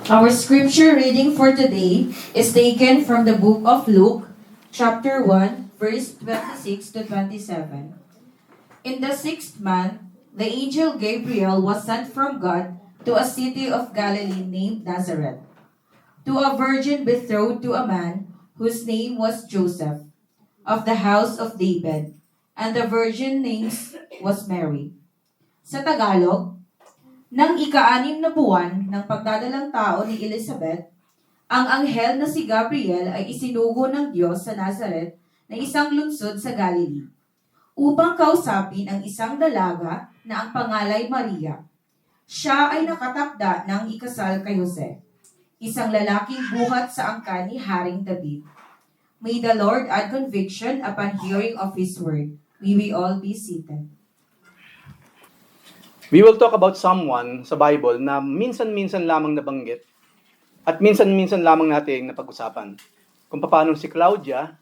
Our scripture reading for today is taken from the book of Luke, chapter 1, verse 26 to 27. In the 6th month, the angel Gabriel was sent from God to a city of Galilee named Nazareth, to a virgin betrothed to a man whose name was Joseph, of the house of David, and the virgin name was Mary. Sa Tagalog, nang ika-6 na buwan ng pagdadalang tao ni Elizabeth, ang anghel na si Gabriel ay isinugo ng Diyos sa Nazareth na isang lungsod sa Galilee, upang kausapin ang isang dalaga na ang pangalay Maria. Siya ay nakatakda ng ikasal kay Jose, isang lalaking buhat sa angkan ni Haring David. May the Lord add conviction upon hearing of His word. We will all be seated. We will talk about someone sa Bible na minsan-minsan lamang nabanggit at minsan-minsan lamang nating napag-usapan. Kung paano si Claudia,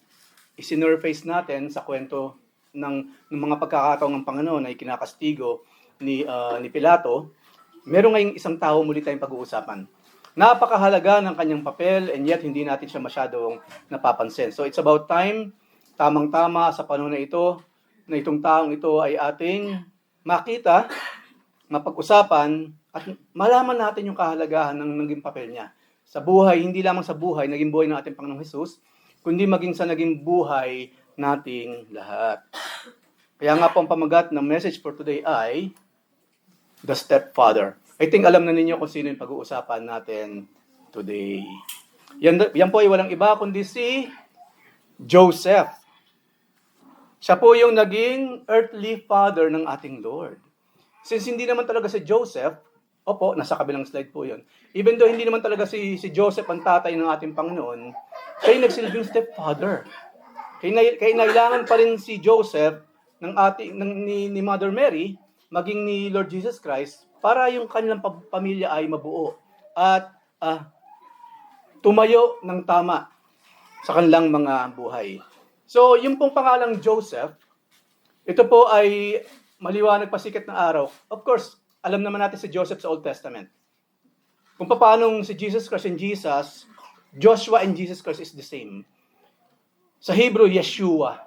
isinurface natin sa kwento ng mga pagkakataong ng Panginoon na ikinakastigo ni Pilato, meron ngayong isang tao muli tayong pag-uusapan. Napakahalaga ng kanyang papel and yet hindi natin siya masyadong napapansin. So it's about time, tamang-tama sa panahon na ito, na itong taong ito ay ating makita, mapag-usapan at malaman natin yung kahalagahan ng naging papel niya. Sa buhay, hindi lamang sa buhay, naging buhay ng ating Panginoong Hesus, kundi maging sa naging buhay nating lahat. Kaya nga po ang pamagat ng message for today ay The Stepfather. I think alam na ninyo kung sino yung pag-uusapan natin today. Yan po ay walang iba kundi si Joseph. Siya po yung naging earthly father ng ating Lord. Since hindi naman talaga si Joseph, nasa kabilang slide po yun. Even though hindi naman talaga si Joseph ang tatay ng ating Panginoon, siya yung nagsilbing stepfather. Kaya kailangan pa rin si Joseph ni Mother Mary, maging ni Lord Jesus Christ, para yung kanilang pamilya ay mabuo at tumayo ng tama sa kanilang mga buhay. So, yung pong pangalang Joseph, ito po ay maliwanag pasikat na araw. Of course, alam naman natin si Joseph sa Old Testament. Kung paano si Jesus Christ and Jesus, Joshua and Jesus Christ is the same. Sa Hebrew, Yeshua.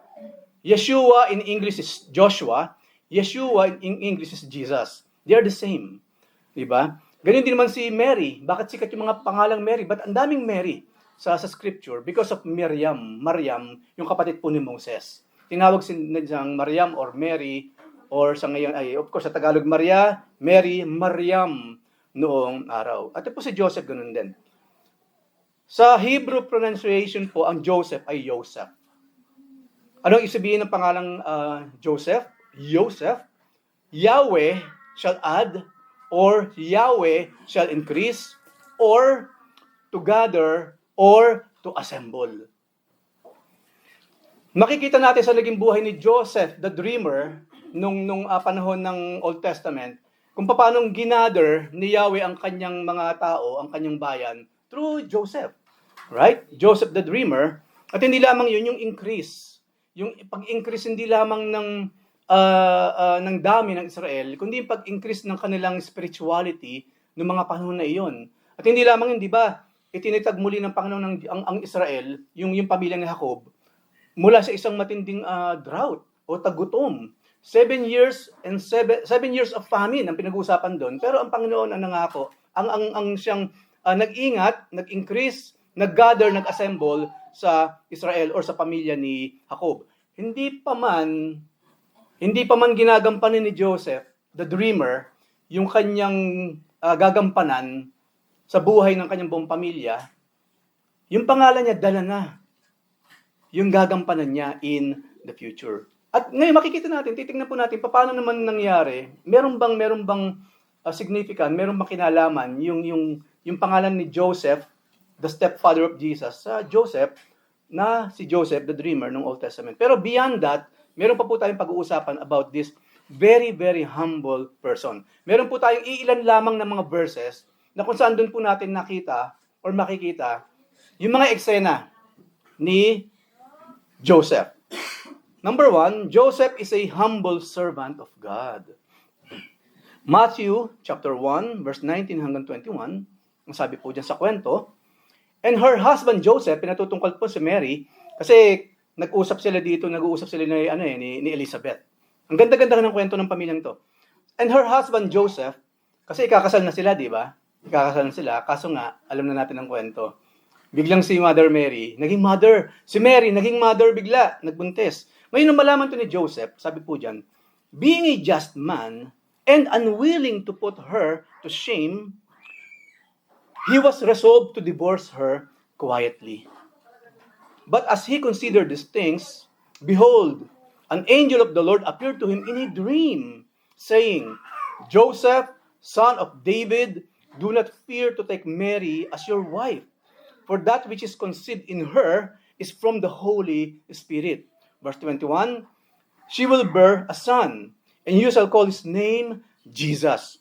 Yeshua in English is Joshua. Yeshua in English is Jesus. They are the same. Diba? Ganun din naman si Mary. Bakit sikat yung mga pangalang Mary? But ang daming Mary sa scripture because of Mariam, yung kapatid po ni Moses. Tinawag siyang Mariam or Mary, or sa ngayon ay, of course, sa Tagalog, Mary, Mariam noong araw. At po si Joseph, ganun din. Sa Hebrew pronunciation po, ang Joseph ay Yosef. Anong ibig sabihin ng pangalang Joseph? Yosef. Yahweh shall add, or Yahweh shall increase, or to gather, or to assemble. Makikita natin sa naging buhay ni Joseph, the dreamer, nung panahon ng Old Testament, kung paano ginather ni Yahweh ang kanyang mga tao, ang kanyang bayan, through Joseph. Right? Joseph the dreamer. At hindi lamang yun, yung increase. Yung pag-increase hindi lamang ng dami ng Israel, kundi yung pag-increase ng kanilang spirituality ng mga panahon na iyon. At hindi lamang yun, di ba? Itinitag muli ng Panginoon ang Israel, yung pamilya ni Jacob, mula sa isang matinding drought o tagutom. 7 years of famine ang pinag-uusapan doon. Pero ang Panginoon ang nangako, ang siyang nag-ingat, nag-increase, nag-gather, nag-assemble sa Israel or sa pamilya ni Jacob. Hindi pa man ginagampanan ni Joseph, the dreamer, yung kanyang gagampanan sa buhay ng kanyang buong pamilya, yung pangalan niya dala na. Yung gagampanan niya in the future. At ngayon makikita natin, titingnan po natin paano naman nangyari. Meron bang significant, meron bang kinalaman yung pangalan ni Joseph, the stepfather of Jesus, sa Joseph na si Joseph the dreamer ng Old Testament. Pero beyond that, meron pa po tayong pag-uusapan about this very, very humble person. Meron po tayong iilan lamang ng mga verses na kung saan doon po natin nakita or makikita yung mga eksena ni Joseph. Number 1, Joseph is a humble servant of God. Matthew chapter 1, verse 19 hanggang 21, ang sabi po dyan sa kwento. And her husband Joseph, pinatutungkol po si Mary, kasi nag-uusap sila ni Elizabeth. Ang ganda-ganda ng kwento ng pamilyang to. And her husband Joseph, kasi ikakasal na sila, di ba? Ikakasal na sila, kaso nga, alam na natin ang kwento. Biglang si Mother Mary, naging mother. Si Mary, naging mother bigla, nagbuntis. Ngayon, nung malaman to ni Joseph, sabi po dyan, being a just man and unwilling to put her to shame, he was resolved to divorce her quietly. But as he considered these things, behold, an angel of the Lord appeared to him in a dream, saying, Joseph, son of David, do not fear to take Mary as your wife, for that which is conceived in her is from the Holy Spirit. Verse 21, she will bear a son, and you shall call his name Jesus,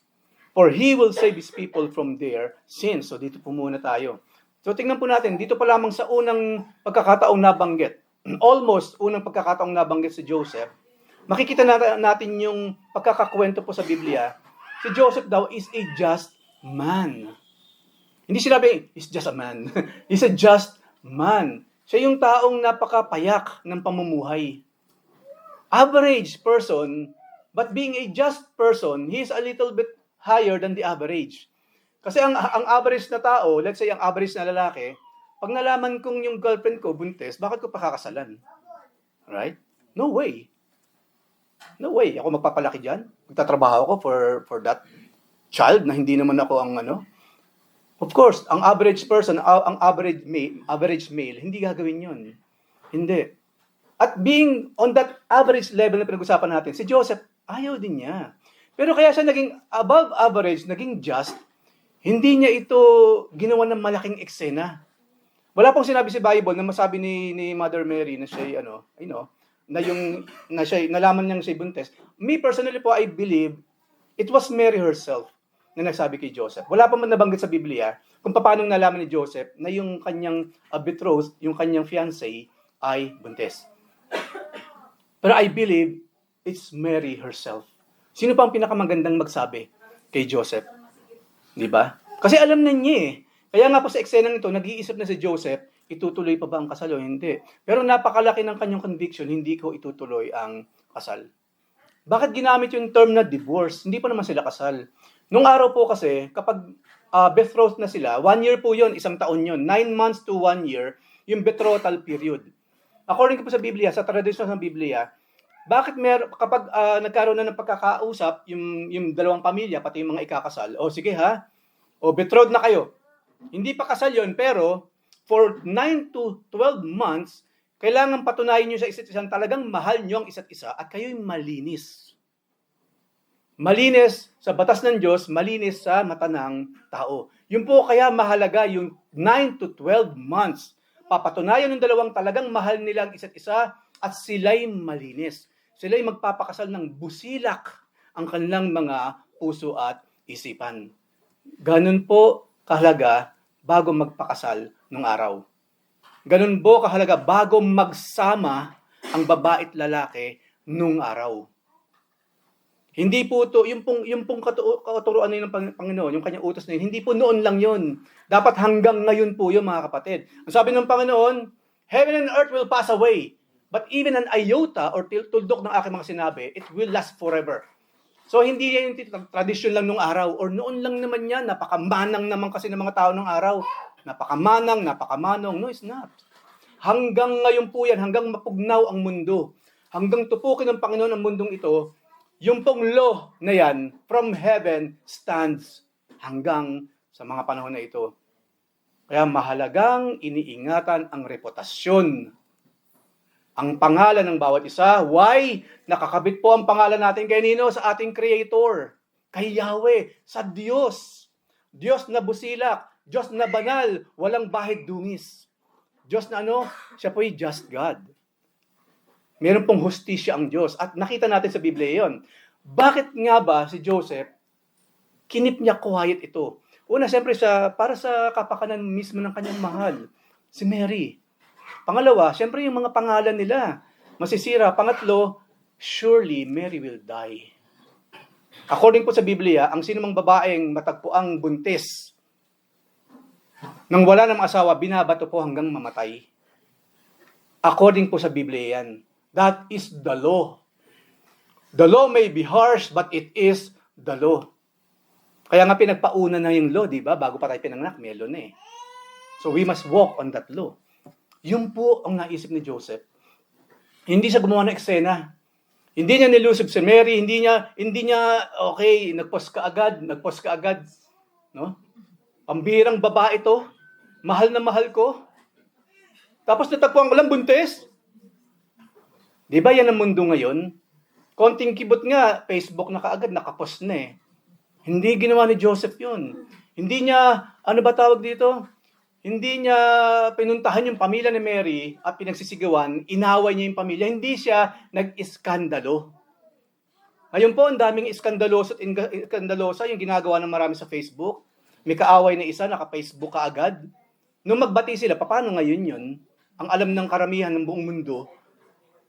for he will save his people from their sins. So dito po muna tayo. So tingnan po natin, dito pa lamang sa unang pagkakataong nabanggit, almost unang pagkakataong nabanggit si Joseph, makikita natin yung pagkakakwento po sa Biblia, si Joseph daw is a just man. Hindi sinabi, he's just a man. He's a just man. Siya yung taong napakapayak ng pamumuhay. Average person, but being a just person, he is a little bit higher than the average. Kasi ang average na tao, let's say ang average na lalaki, pag nalaman kong yung girlfriend ko buntis, bakit ko pakakasalan? Right? No way. No way. Ako magpapalaki dyan. Magtatrabaho ako for that child na hindi naman ako ang ano. Of course, ang average person, ang average male, hindi gagawin yun. Hindi. At being on that average level na pinag-usapan natin, si Joseph, ayaw din niya. Pero kaya siya naging above average, naging just, hindi niya ito ginawa ng malaking eksena. Wala pong sinabi si Bible na masabi ni Mother Mary na siya nalaman niyang siya buntis. Me personally po, I believe it was Mary herself na nagsabi kay Joseph. Wala pa man nabanggit sa Biblia kung paano nalaman ni Joseph na yung kanyang betrothed, yung kanyang fiancé ay buntis. Pero I believe it's Mary herself. Sino pa ang pinakamagandang magsabi kay Joseph? Di ba? Kasi alam na niya eh. Kaya nga po sa eksenang ito, nag-iisip na si Joseph, itutuloy pa ba ang kasal o hindi? Pero napakalaki ng kanyang conviction, hindi ko itutuloy ang kasal. Bakit ginamit yung term na divorce? Hindi pa naman sila kasal. Nung araw po kasi, kapag betrothed na sila, 1 year po yun, 1 taon yun. 9 months to 1 year, yung betrothal period. According po sa Biblia, sa tradisyon ng Biblia, bakit kapag nagkaroon na ng pagkakausap, yung dalawang pamilya, pati yung mga ikakasal, o sige ha, o betrothed na kayo. Hindi pa kasal yon, pero for 9 to 12 months, kailangan patunayan nyo sa isa't isa talagang mahal nyo ang isa't isa at kayo'y malinis. Malinis sa batas ng Diyos, malinis sa mata ng tao. Yun po kaya mahalaga yung 9 to 12 months. Papatunayan ng dalawang talagang mahal nila ang isa't isa at sila'y malinis. Sila'y magpapakasal ng busilak ang kanilang mga puso at isipan. Ganun po kahalaga bago magpakasal nung araw. Ganun po kahalaga bago magsama ang babae at lalaki nung araw. Hindi po ito, yung pong katuruan na yun ng Panginoon, yung kanyang utos na yun, hindi po noon lang yun. Dapat hanggang ngayon po yun, mga kapatid. Ang sabi ng Panginoon, heaven and earth will pass away, but even an iota or tuldok ng aking mga sinabi, it will last forever. So hindi yan yung tradisyon lang nung araw, or noon lang naman yan, napakamanang naman kasi ng mga tao nung araw. Napakamanong. No, it's not. Hanggang ngayon po yan, hanggang mapugnaw ang mundo, hanggang tupukin ng Panginoon ang mundong ito, yung pong law na yan, from heaven, stands hanggang sa mga panahon na ito. Kaya mahalagang iniingatan ang reputasyon, ang pangalan ng bawat isa. Why? Nakakabit po ang pangalan natin kay Nino sa ating Creator, kay Yahweh, sa Diyos. Diyos na busilak, Diyos na banal, walang bahid dungis. Diyos na siya po'y just God. Meron pong hustisya ang Diyos. At nakita natin sa Biblia yon. Bakit nga ba si Joseph, kinip niya quiet ito? Una, siyempre, para sa kapakanan mismo ng kanyang mahal, si Mary. Pangalawa, siyempre yung mga pangalan nila, masisira. Pangatlo, surely Mary will die. According po sa Biblia, ang sinumang babaeng matagpuang buntis, Nang wala ng asawa, binabato po hanggang mamatay. According po sa Biblia yan. That is the law. The law may be harsh, but it is the law. Kaya nga pinagpauna na yung law, di ba? Bago pa tayo pinanganak, may law na eh. So we must walk on that law. Yun po ang naisip ni Joseph. Hindi siya gumawa ng eksena. Hindi niya nilusob si Mary, hindi niya, okay, nagpost ka agad. No? Pambirang babae to, mahal na mahal ko. Tapos natagpuan ko lang buntis. Di ba yan ang mundo ngayon? Konting kibot nga, Facebook na kaagad, nakapost na eh. Hindi ginawa ni Joseph yun. Hindi niya, ano ba tawag dito? Hindi niya pinuntahan yung pamilya ni Mary at pinagsisigawan, inaway niya yung pamilya. Hindi siya nag-iskandalo. Ngayon po, ang daming iskandalosa yung ginagawa ng marami sa Facebook. May kaaway na isa, naka-Facebook ka agad. Nung magbati sila, paano ngayon yun? Ang alam ng karamihan ng buong mundo,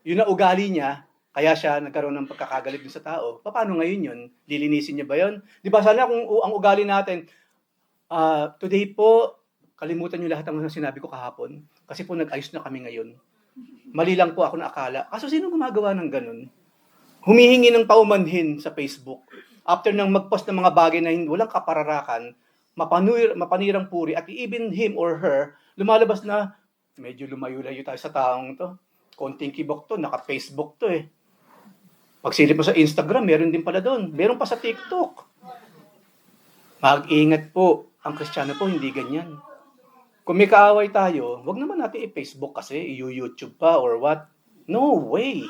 yun na ugali niya, kaya siya nagkaroon ng pagkakagalit sa tao. Paano ngayon yun? Lilinisin niya ba yun? Di ba sana kung ang ugali natin, today po, kalimutan niyo lahat ng sinabi ko kahapon kasi po nag-ayos na kami ngayon. Mali lang po ako na akala. Kaso sino gumagawa ng ganun? Humihingi ng paumanhin sa Facebook. After nang mag-post ng mga bagay na walang kapararakan, mapanirang puri, at even him or her, lumalabas na, medyo lumayo-layo tayo sa taong to. Konting kibok to, naka-Facebook to eh. Pagsilip mo sa Instagram, meron din pala doon. Meron pa sa TikTok. Mag-ingat po. Ang Kristiyano po, hindi ganyan. Kung may kaaway tayo, wag naman natin i-Facebook kasi, i-YouTube pa or what. No way.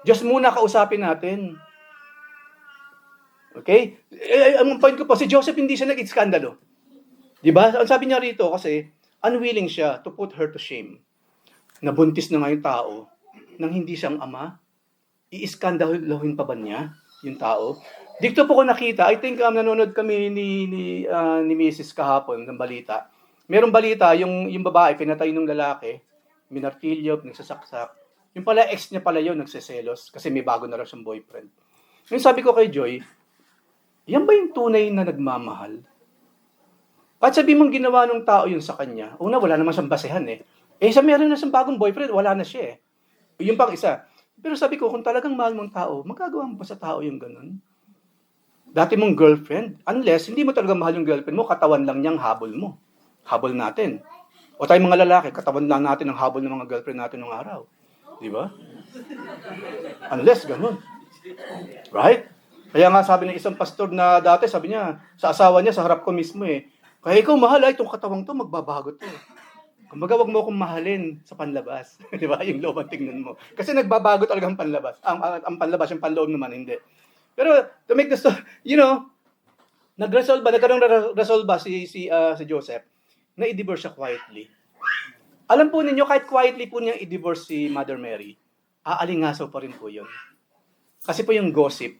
Just muna kausapin natin. Okay? Ang point ko po, si Joseph hindi siya nag-iskandalo. Diba? Ang sabi niya rito kasi, unwilling siya to put her to shame. Nabuntis na nga yung tao nang hindi siyang ama. I-iskandalohin pa ba niya yung tao? Dito po ko nakita, I think nanonood kami ni Mrs. kahapon ng balita. Merong balita, yung babae, pinatay ng lalaki, minartilyo, nagsasaksak. Yung pala, ex niya pala yun, nagseselos, kasi may bago na raw siyang boyfriend. Yung sabi ko kay Joy, yan ba yung tunay na nagmamahal? At sabi mong ginawa ng tao yun sa kanya, una, wala naman siyang basehan eh. Sa meron na siyang bagong boyfriend, wala na siya eh. Yung pang isa. Pero sabi ko, kung talagang mahal mong tao, magagawa mo pa sa tao yung ganun? Dati mong girlfriend, unless hindi mo talaga mahal yung girlfriend mo, katawan lang niyang habol mo. Habol natin. O tayong mga lalaki, katawan lang natin ang habol ng mga girlfriend natin ng araw. Di ba? Unless ganun. Right? Kaya nga sabi ng isang pastor na dati, sabi niya, sa asawa niya, sa harap ko mismo eh, kaya ikaw mahal itong katawang to, magbabago to. Kumbaga, wag mo akong mahalin sa panlabas. Di ba? Yung loob ang tingnan mo. Kasi nagbabago talaga ang panlabas. Ang panlabas, yung panloob naman, hindi. Pero, to make the story, nagkaroon si Joseph, na i-divorce siya quietly. Alam po ninyo, kahit quietly po niya i-divorce si Mother Mary, aalingasaw pa rin po yun. Kasi po yung gossip,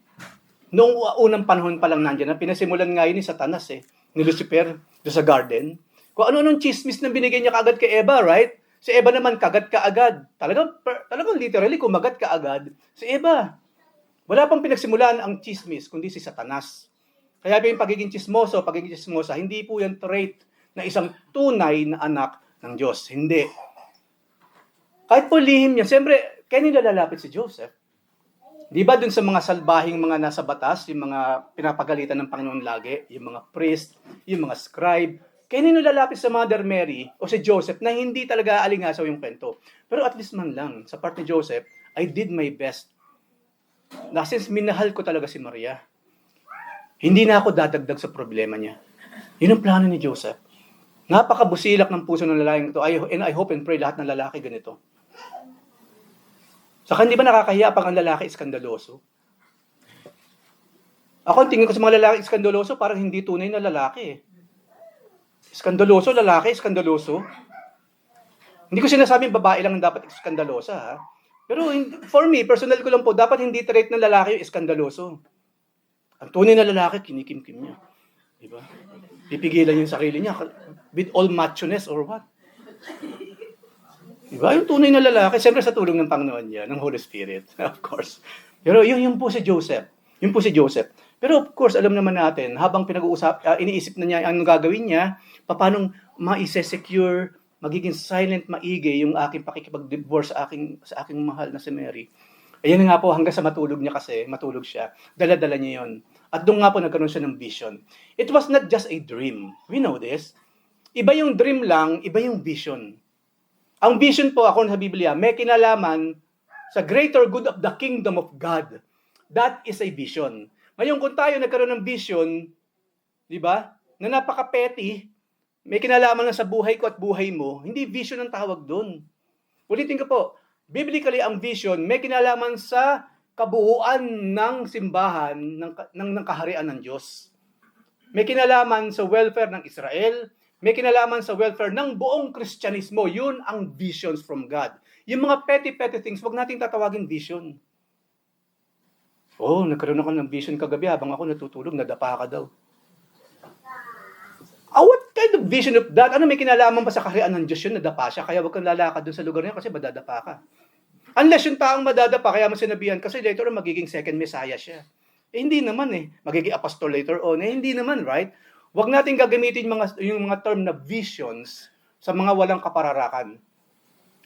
noong unang panahon pa lang nandiyan, na pinasimulan nga yun ni Satanas ni Lucifer, sa garden. Kung ano-anong chismis na binigay niya kaagad kay Eva, right? Si Eva naman, kagat ka agad. Talagang literally, kumagat ka agad. Si Eva, wala pang pinagsimulan ang chismis, kundi si Satanas. Kaya yung pagiging chismosa, hindi po yan trait na isang tunay na anak ng Diyos. Hindi. Kahit po lihim niya, siyempre, kaya nila lalapit si Joseph. Di ba dun sa mga salbahing mga nasa batas, yung mga pinapagalitan ng Panginoon lagi, yung mga priest, yung mga scribe, kaya nila lalapit sa Mother Mary o si Joseph na hindi talaga alingasaw yung kwento. Pero at least man lang, sa part ni Joseph, I did my best. Na since minahal ko talaga si Maria, hindi na ako dadagdag sa problema niya. Yun ang plano ni Joseph. Napakabusilak ng puso ng lalaking ito. And I hope and pray lahat ng lalaki ganito. Saka hindi ba nakakahiya pag ang lalaki iskandaloso? Ako, tingin ko sa mga lalaki iskandaloso, parang hindi tunay na lalaki. Iskandaloso, lalaki, iskandaloso. Hindi ko sinasabing babae lang ang dapat iskandalosa, ha? Pero for me, personal ko lang po, dapat hindi trait ng lalaki yung iskandaloso. Ang tunay na lalaki, kinikim-kim niya. Diba? Pipigilan yung sarili niya with all macho-ness or what? Diba? Yung tunay na lalaki, siyempre sa tulong ng Panginoon niya, ng Holy Spirit, of course. Pero yun po si Joseph. Yun po si Joseph. Pero of course, alam naman natin, habang iniisip na niya ang gagawin niya, paano ma-secure, magiging silent, maigi yung aking pakikipag-divorce sa aking mahal na si Mary. Ayan nga po, hanggang sa matulog niya kasi, matulog siya, dala-dala niya yon. At doon nga po nagkaroon siya ng vision. It was not just a dream. We know this. Iba yung dream lang, iba yung vision. Ang vision po, ako sa Biblia, may kinalaman sa greater good of the kingdom of God. That is a vision. Ngayon, kung tayo nagkaroon ng vision, di ba, na napaka-petty, may kinalaman lang sa buhay ko at buhay mo, hindi vision ang tawag doon. Ulitin ko po, biblically ang vision, may kinalaman sa kabuuan ng simbahan ng kaharian ng Diyos. May kinalaman sa welfare ng Israel, may kinalaman sa welfare ng buong Kristyanismo. Yun ang visions from God. Yung mga petty things, wag nating tatawagin vision. Oh, nagkaroon ako ng vision kagabi habang ako natutulog, nadapa ka daw. What kind of vision of that? Ano, may kinalaman pa sa kaharian ng Diyos yun, nadapa siya, kaya wag kang lalakad dun sa lugar niya kasi madadapa ka. Unless yung taong madadapa, kaya mo sinabihan, kasi later on magiging second Messiah siya. Hindi naman magiging apostol later on. Hindi naman, right? Wag natin gagamitin yung mga term na visions sa mga walang kapararakan.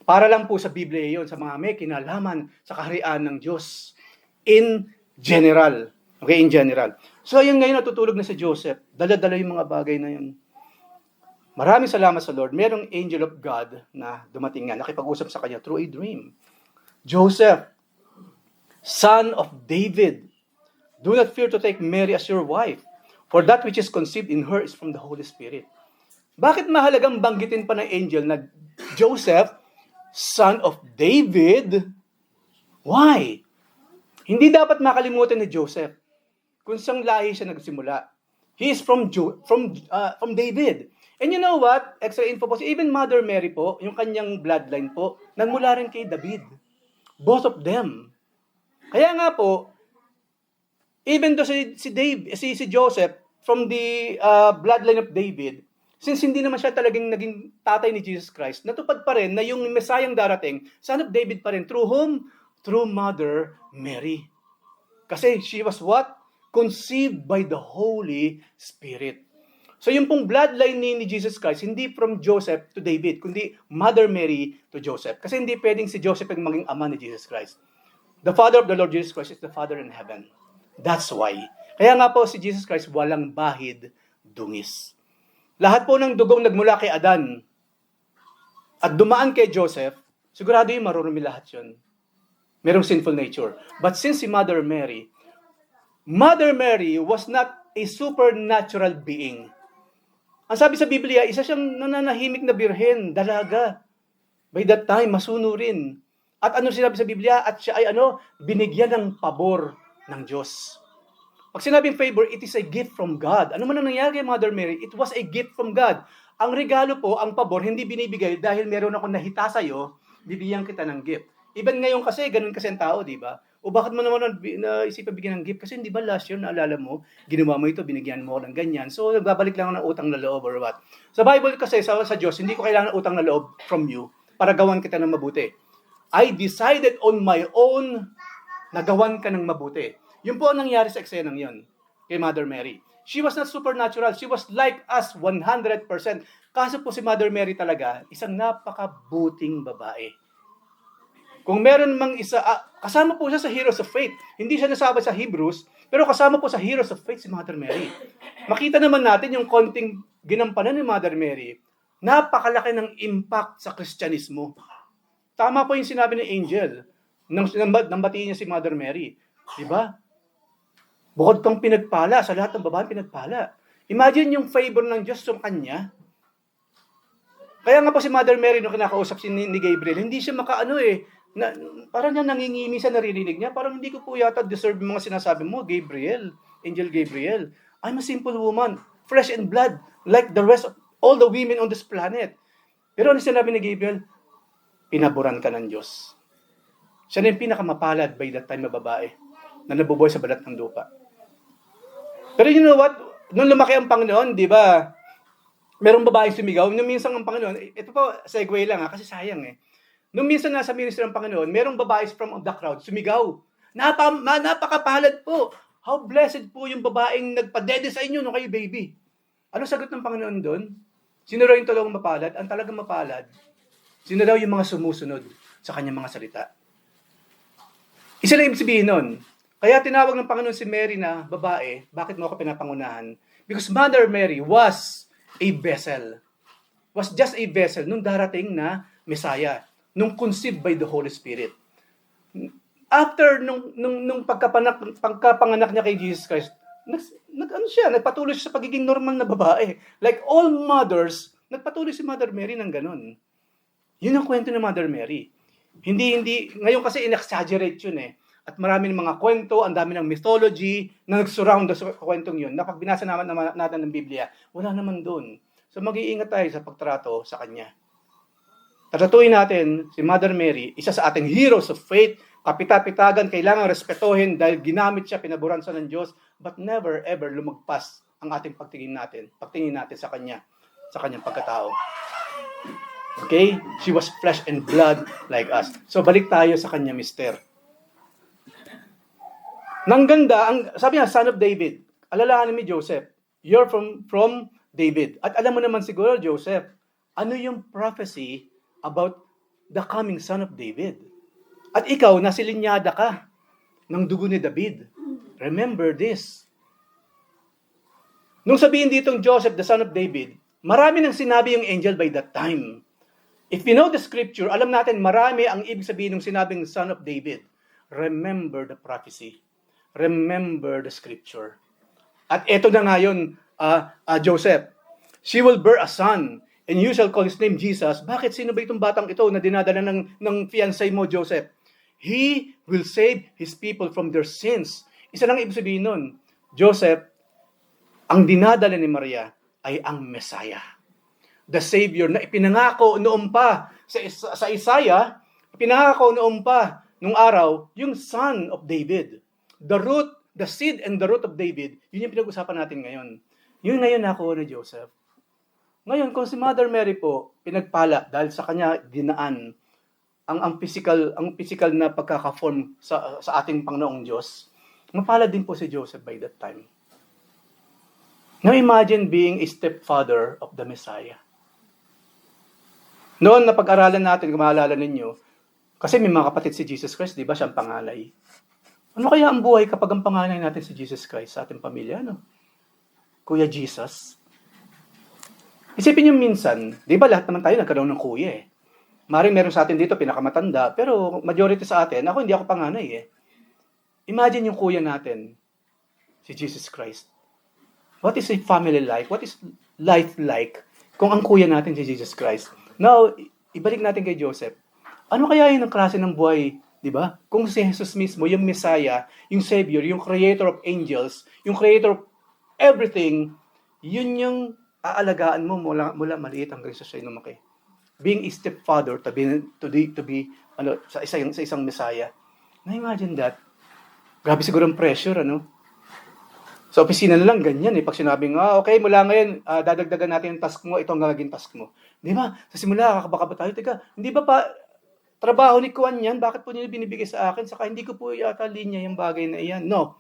Para lang po sa Biblia yun, sa mga may kinalaman sa kaharian ng Diyos. In general. Okay, in general. So, ayun ngayon natutulog na si Joseph. Dala-dala yung mga bagay na yun. Maraming salamat sa Lord. Merong angel of God na dumating nga. Nakipag-usap sa kanya through a dream. Joseph, son of David, do not fear to take Mary as your wife, for that which is conceived in her is from the Holy Spirit. Bakit mahalagang banggitin pa ng angel na Joseph, son of David? Why? Hindi dapat makalimutan ni Joseph kung saan lahi siya nagsimula. He is from David. And you know what? Extra info po, even Mother Mary po, yung kanyang bloodline po, nagmula rin kay David. Both of them. Kaya nga po, even though si Joseph from the bloodline of David, since hindi naman siya talagang naging tatay ni Jesus Christ, natupad pa rin na yung Mesayang darating, son of David pa rin. Through whom? Through Mother Mary. Kasi she was what? Conceived by the Holy Spirit. So yung pong bloodline ni Jesus Christ, hindi from Joseph to David, kundi Mother Mary to Joseph. Kasi hindi pwedeng si Joseph ang maging ama ni Jesus Christ. The Father of the Lord Jesus Christ is the Father in heaven. That's why. Kaya nga po si Jesus Christ walang bahid, dungis. Lahat po ng dugong nagmula kay Adan at dumaan kay Joseph, sigurado yung marurumi lahat yun. Merong sinful nature. But since si Mother Mary was not a supernatural being. Ang sabi sa Biblia, isa siyang nananahimik na birhen, dalaga. By that time, masunurin. At ano sinabi sa Biblia? At siya ay binigyan ng pabor ng Diyos. Pag sinabing favor, it is a gift from God. Ano man ang nangyari kay Mother Mary? It was a gift from God. Ang regalo po, ang pabor, hindi binibigay dahil meron akong nahita sa'yo, bibigyan kita ng gift. Even ngayon kasi, ganun kasi ang tao, di ba? O bakit mo naman naisipan bigyan ng gift? Kasi hindi ba last year, naalala mo, ginawa mo ito, binigyan mo ng ganyan. So, nagbabalik lang ng utang na loob or what. Sa Bible kasi, sa Diyos, hindi ko kailangan ng utang na loob from you para gawan kita ng mabuti. I decided on my own na gawan ka ng mabuti. Yun po ang nangyari sa eksenang yun kay Mother Mary. She was not supernatural. She was like us 100%. Kaso po si Mother Mary talaga, isang napakabuting babae. Kung meron mang isa, kasama po siya sa Heroes of Faith. Hindi siya nasabi sa Hebrews, pero kasama po sa Heroes of Faith si Mother Mary. Makita naman natin yung konting ginampanan ni Mother Mary, napakalaki ng impact sa Kristyanismo. Tama po yung sinabi ng angel, nang batiin niya si Mother Mary. Diba? Bukod kang pinagpala, sa lahat ng babae pinagpala. Imagine yung favor ng Diyos sa kanya. Kaya nga po si Mother Mary, nung kinakausap ni Gabriel, hindi siya parang niya nangingimi sa naririnig niya. Parang hindi ko po yata deserve yung mga sinasabi mo, Gabriel, Angel Gabriel. I'm a simple woman, flesh and blood, like the rest of all the women on this planet. Pero ano sinabi ni Gabriel? Pinaboran ka ng Diyos. Siya na yung pinakamapalad by that time na babae na nabubuhay sa balat ng lupa. Pero you know what? Nung lumaki ang Panginoon, di ba, merong babaeng sumigaw. Nung minsan ang Panginoon, ito po, segue lang kasi sayang Nung minsan nasa ministry ng Panginoon, merong babae from the crowd, sumigaw. Napakapalad po. how blessed po yung babaeng nagpadede sa inyo nung kayo baby. Ano sagot ng Panginoon doon? Sino raw yung talagang mapalad? Ang talagang mapalad, sino raw yung mga sumusunod sa kanyang mga salita? Isa na ibig sabihin nun. Kaya tinawag ng Panginoon si Mary na babae. Bakit mo ako pinapangunahan? Because Mother Mary was a vessel. Was just a vessel nung darating na Messiah. Nung conceived by the Holy Spirit. After nung pagkapanganak niya kay Jesus Christ, nagpatuloy siya sa pagiging normal na babae. Like all mothers, nagpatuloy si Mother Mary ng ganun. Yun ang kwento ng Mother Mary. Hindi, ngayon kasi in-exaggerate yun eh. At marami ng mga kwento, ang dami ng mythology na nag-surround sa kwentong yun. Na pag binasa natin ng Biblia, wala naman doon. So mag-iingat tayo sa pagtrato sa Kanya. Tatatuin natin si Mother Mary, isa sa ating heroes of faith, kapita-pitagan, kailangan respetuhin dahil ginamit siya, pinaburansa ng Diyos, but never ever lumagpas ang ating pagtingin natin sa Kanya, sa Kanyang pagkatao. Okay? She was flesh and blood like us. So balik tayo sa Kanya, Mister. Nang ganda, sabi niya, son of David. Alalahanin mo, Joseph, you're from David. At alam mo naman siguro, Joseph, ano yung prophecy about the coming son of David? At ikaw, nasilinyada ka ng dugo ni David. Remember this. Nung sabihin ditong Joseph, the son of David, marami nang sinabi yung angel by that time. If you know the scripture, alam natin marami ang ibig sabihin ng sinabing son of David. Remember the prophecy. Remember the scripture. At eto na ngayon, Joseph, she will bear a son, and you shall call his name Jesus. Bakit? Sino ba itong batang ito na dinadala ng fiancé mo, Joseph? He will save his people from their sins. Isa lang ibig sabihin nun, Joseph, ang dinadala ni Maria ay ang Messiah. The Savior na ipinangako noon pa sa Isaiah, ipinangako noon pa nung araw, yung son of David. The root, the seed and the root of David, yun yung pinag-usapan natin ngayon. Yun ngayon nakuha ni Joseph. Ngayon, kung si Mother Mary po, pinagpala dahil sa kanya dinaan ang physical na pagkaka-form sa ating Panginoong Diyos, mapalad din po si Joseph by that time. Now imagine being a stepfather of the Messiah. Noon na pag-aralan natin, kung maalala ninyo, kasi may mga kapatid si Jesus Christ, di ba, siyang pangalay. Ano kaya ang buhay kapag ang panganay natin si Jesus Christ sa ating pamilya, no? Kuya Jesus. Isipin niyo minsan, di ba lahat naman tayo nagkaroon ng kuya eh. Maring meron sa atin dito pinakamatanda, pero majority sa atin, hindi ako panganay eh. Imagine yung kuya natin, si Jesus Christ. What is a family like? What is life like kung ang kuya natin si Jesus Christ? Now, ibalik natin kay Joseph. Ano kaya yun ang klase ng buhay, di ba? Kung si Jesus mismo, yung Messiah, yung Savior, yung Creator of angels, yung Creator of everything, yun yung aalagaan mo mula maliit hanggang sa siya lumaki. Being a stepfather to be sa isang Messiah. Na-imagine that. Grabe siguro ang pressure, ano? Sa opisina na lang, ganyan eh. Pag sinabing, okay, mula ngayon, dadagdagan natin yung task mo, ito ang gagawin task mo. Di ba? Sa simula, kakabaka ba tayo? Teka, hindi ba pa trabaho ni Kuan yan? Bakit po niyo binibigay sa akin? Saka hindi ko po yata linya yung bagay na iyan. No.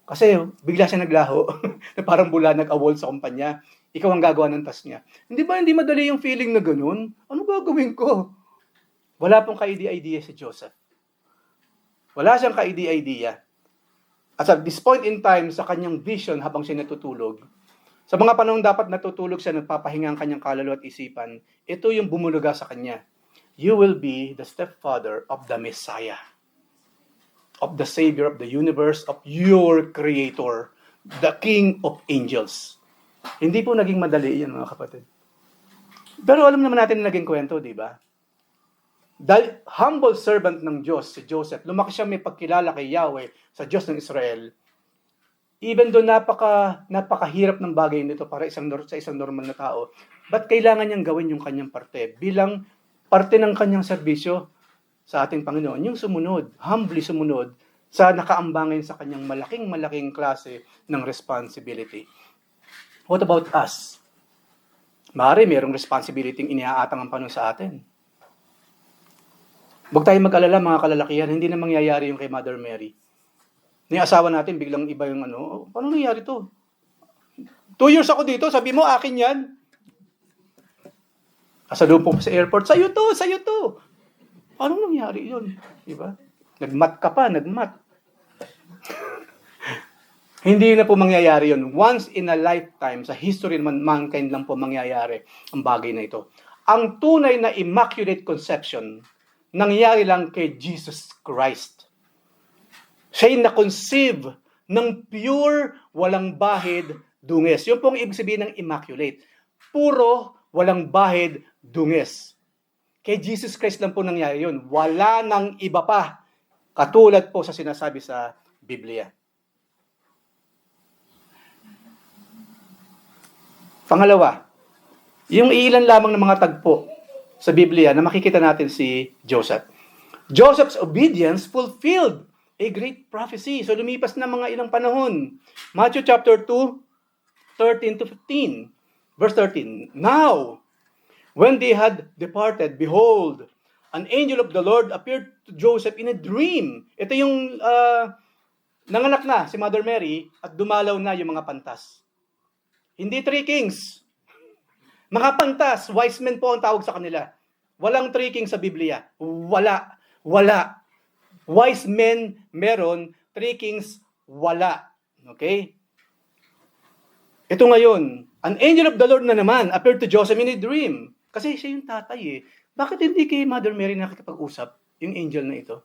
Kasi bigla siya naglaho. Na parang bula nag-awol sa kumpanya. Ikaw ang gagawa ng task niya. Hindi ba hindi madali yung feeling na ganun? Ano gagawin ko? Wala pong ka-idea si Joseph. Wala siyang ka-idea. At at this point in time, sa kanyang vision habang siya natutulog, sa mga panahon dapat natutulog siya, nagpapahinga ang kanyang kaluluwa at isipan, ito yung bumuluga sa kanya. You will be the stepfather of the Messiah, of the Savior of the universe, of your Creator, the King of angels. Hindi po naging madali yan, mga kapatid. Pero alam naman natin na naging kwento, di ba? Dahil humble servant ng Diyos, si Joseph, lumaki siya may pagkilala kay Yahweh sa Diyos ng Israel. Even though napakahirap ng bagay nito para sa isang normal na tao, but kailangan niyang gawin yung kanyang parte bilang parte ng kanyang serbisyo sa ating Panginoon, yung sumunod, humbly sumunod sa nakaambangan sa kanyang malaking klase ng responsibility. What about us? Maaari mayroong responsibility yung iniaatang ang Panginoon sa atin. Huwag tayo mag-alala mga kalalakihan, hindi na mangyayari yung kay Mother Mary. Yung asawa natin, biglang iba yung ano, "Oh, paano nangyari to? 2 years ako dito, sabi mo, akin yan." Kasalubong ko sa airport, sa'yo to, sa'yo to. Paano nangyari yun? Diba? Nagmat ka pa, nagmat. Hindi na po mangyayari yun. Once in a lifetime, sa history naman, mankind lang po mangyayari ang bagay na ito. Ang tunay na immaculate conception, nangyari lang kay Jesus Christ. Siya'y na-conceive ng pure, walang bahid, dungis. Yun pong ibig sabihin ng immaculate. Puro, walang bahid, dungis. Kay Jesus Christ lang po nangyari yun. Wala nang iba pa. Katulad po sa sinasabi sa Biblia. Pangalawa, yung ilan lamang ng mga tagpo sa Biblia na makikita natin si Joseph. Joseph's obedience fulfilled a great prophecy. So lumipas na mga ilang panahon. Matthew chapter 2, 13 to 15. Verse 13. Now, when they had departed, behold, an angel of the Lord appeared to Joseph in a dream. Ito yung nanganak na si Mother Mary at dumalaw na yung mga pantas. Hindi three kings. Mga pantas, wise men po ang tawag sa kanila. Walang three kings sa Biblia. Wala. Wala. Wise men meron, three kings wala. Okay? Ito ngayon, an angel of the Lord na naman appeared to Joseph in a dream. Kasi siya yung tatay eh. Bakit hindi kay Mother Mary nakikipag-usap yung angel na ito?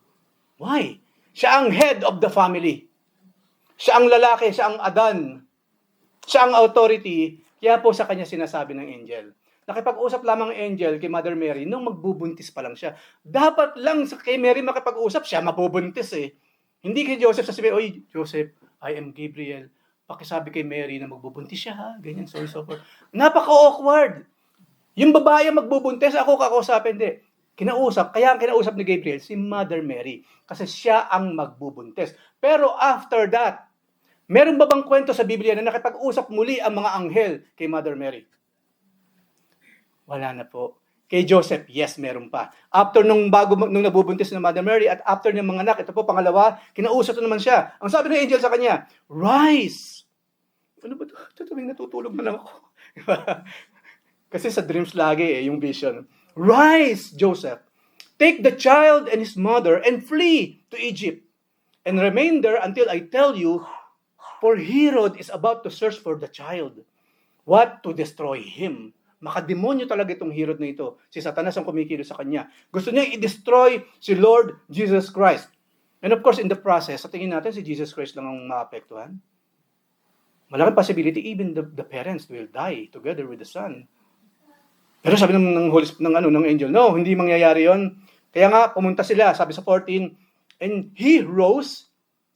Why? Siya ang head of the family. Siya ang lalaki, siya ang Adan. Siya ang authority, kaya po sa kanya sinasabi ng angel. Nakipag-usap lamang ang angel kay Mother Mary nung magbubuntis pa lang siya. Dapat lang kay Mary makipag-usap, siya mabubuntis eh. Hindi kay Joseph sasabihin, "Oy, Joseph, I am Gabriel. Pakisabi kay Mary na magbubuntis siya ha." Ganyan, so forth. Napaka-awkward. Yung babae magbubuntis, ako kakausapin, hindi. Kaya ang kinausap ni Gabriel, si Mother Mary. Kasi siya ang magbubuntis. Pero after that, meron ba bang kwento sa Biblia na nakipag-usap muli ang mga anghel kay Mother Mary? Wala na po. Kay Joseph, yes, meron pa. After nung nabubuntis na Mother Mary at after niyang mga anak, ito po pangalawa, kinausap na naman siya. Ang sabi ng angel sa kanya, "Rise!" Ano ba ito? Tutuwing natutulog na lang ako. Kasi sa dreams lagi yung vision. "Rise, Joseph! Take the child and his mother and flee to Egypt. And remain there until I tell you, for Herod is about to search for the child. What? To destroy him." Makademonyo talaga itong Herod na ito. Si Satanas ang kumikilos sa kanya. Gusto niya i-destroy si Lord Jesus Christ. And of course, in the process, sa tingin natin si Jesus Christ lang ang maapektuhan. Malaking possibility, even the parents will die together with the son. Pero sabi ng angel, no, hindi mangyayari yon. Kaya nga, pumunta sila, sabi sa 14, and he rose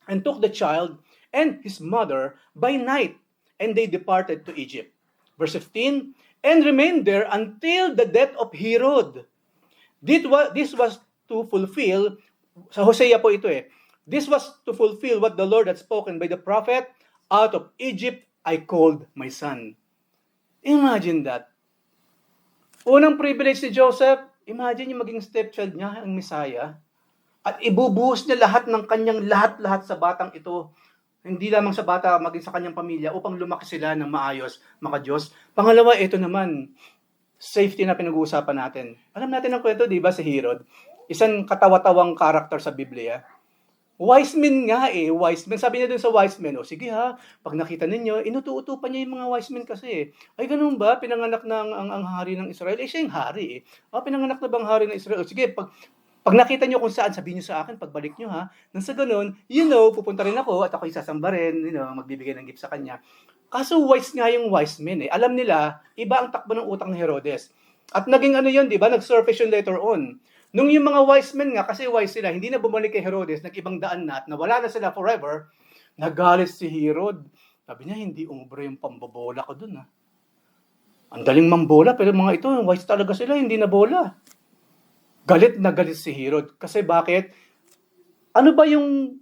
and took the child and his mother by night, and they departed to Egypt. Verse 15, and remained there until the death of Herod. This was to fulfill, sa Hosea po ito eh, this was to fulfill what the Lord had spoken by the prophet, out of Egypt I called my son. Imagine that. Unang privilege ni Joseph, imagine yung maging stepchild niya, ang Messiah, at ibubuhos niya lahat ng kanyang lahat-lahat sa batang ito. Hindi lamang sa bata, maging sa kanyang pamilya, upang lumaki sila ng maayos, maka-Diyos. Pangalawa, ito naman, safety na pinag-uusapan natin. Alam natin ang kwento, di ba, si Herod? Isang katawa-tawang karakter sa Biblia. Wise men nga eh, wise men. Sabi niya dun sa wise men, sige ha, pag nakita ninyo, inutu-utupan niya yung mga wise men kasi. Ay, ganun ba? Pinanganak na ang hari ng Israel? Siya yung hari eh. Pinanganak na bang hari ng Israel? Sige, pag nakita niyo kung saan, sabihin niyo sa akin, pagbalik niyo ha. Nang sa ganun, pupunta rin ako at ako isasamba rin, magbibigay ng gift sa kanya. Kaso wise nga yung wise men eh. Alam nila, iba ang takbo ng utak ni Herodes. At naging yun, di ba? Nag-surface yun later on. Nung yung mga wise men nga, kasi wise sila, hindi na bumalik kay Herodes, nag-ibang daan na at nawala na sila forever, nagalit si Herod. Sabi niya, hindi umbre yung pambobola ko dun ha. Ang daling mambola, pero mga ito, wise talaga sila, hindi na bola. Galit na galit si Herod. Kasi bakit? Ano ba yung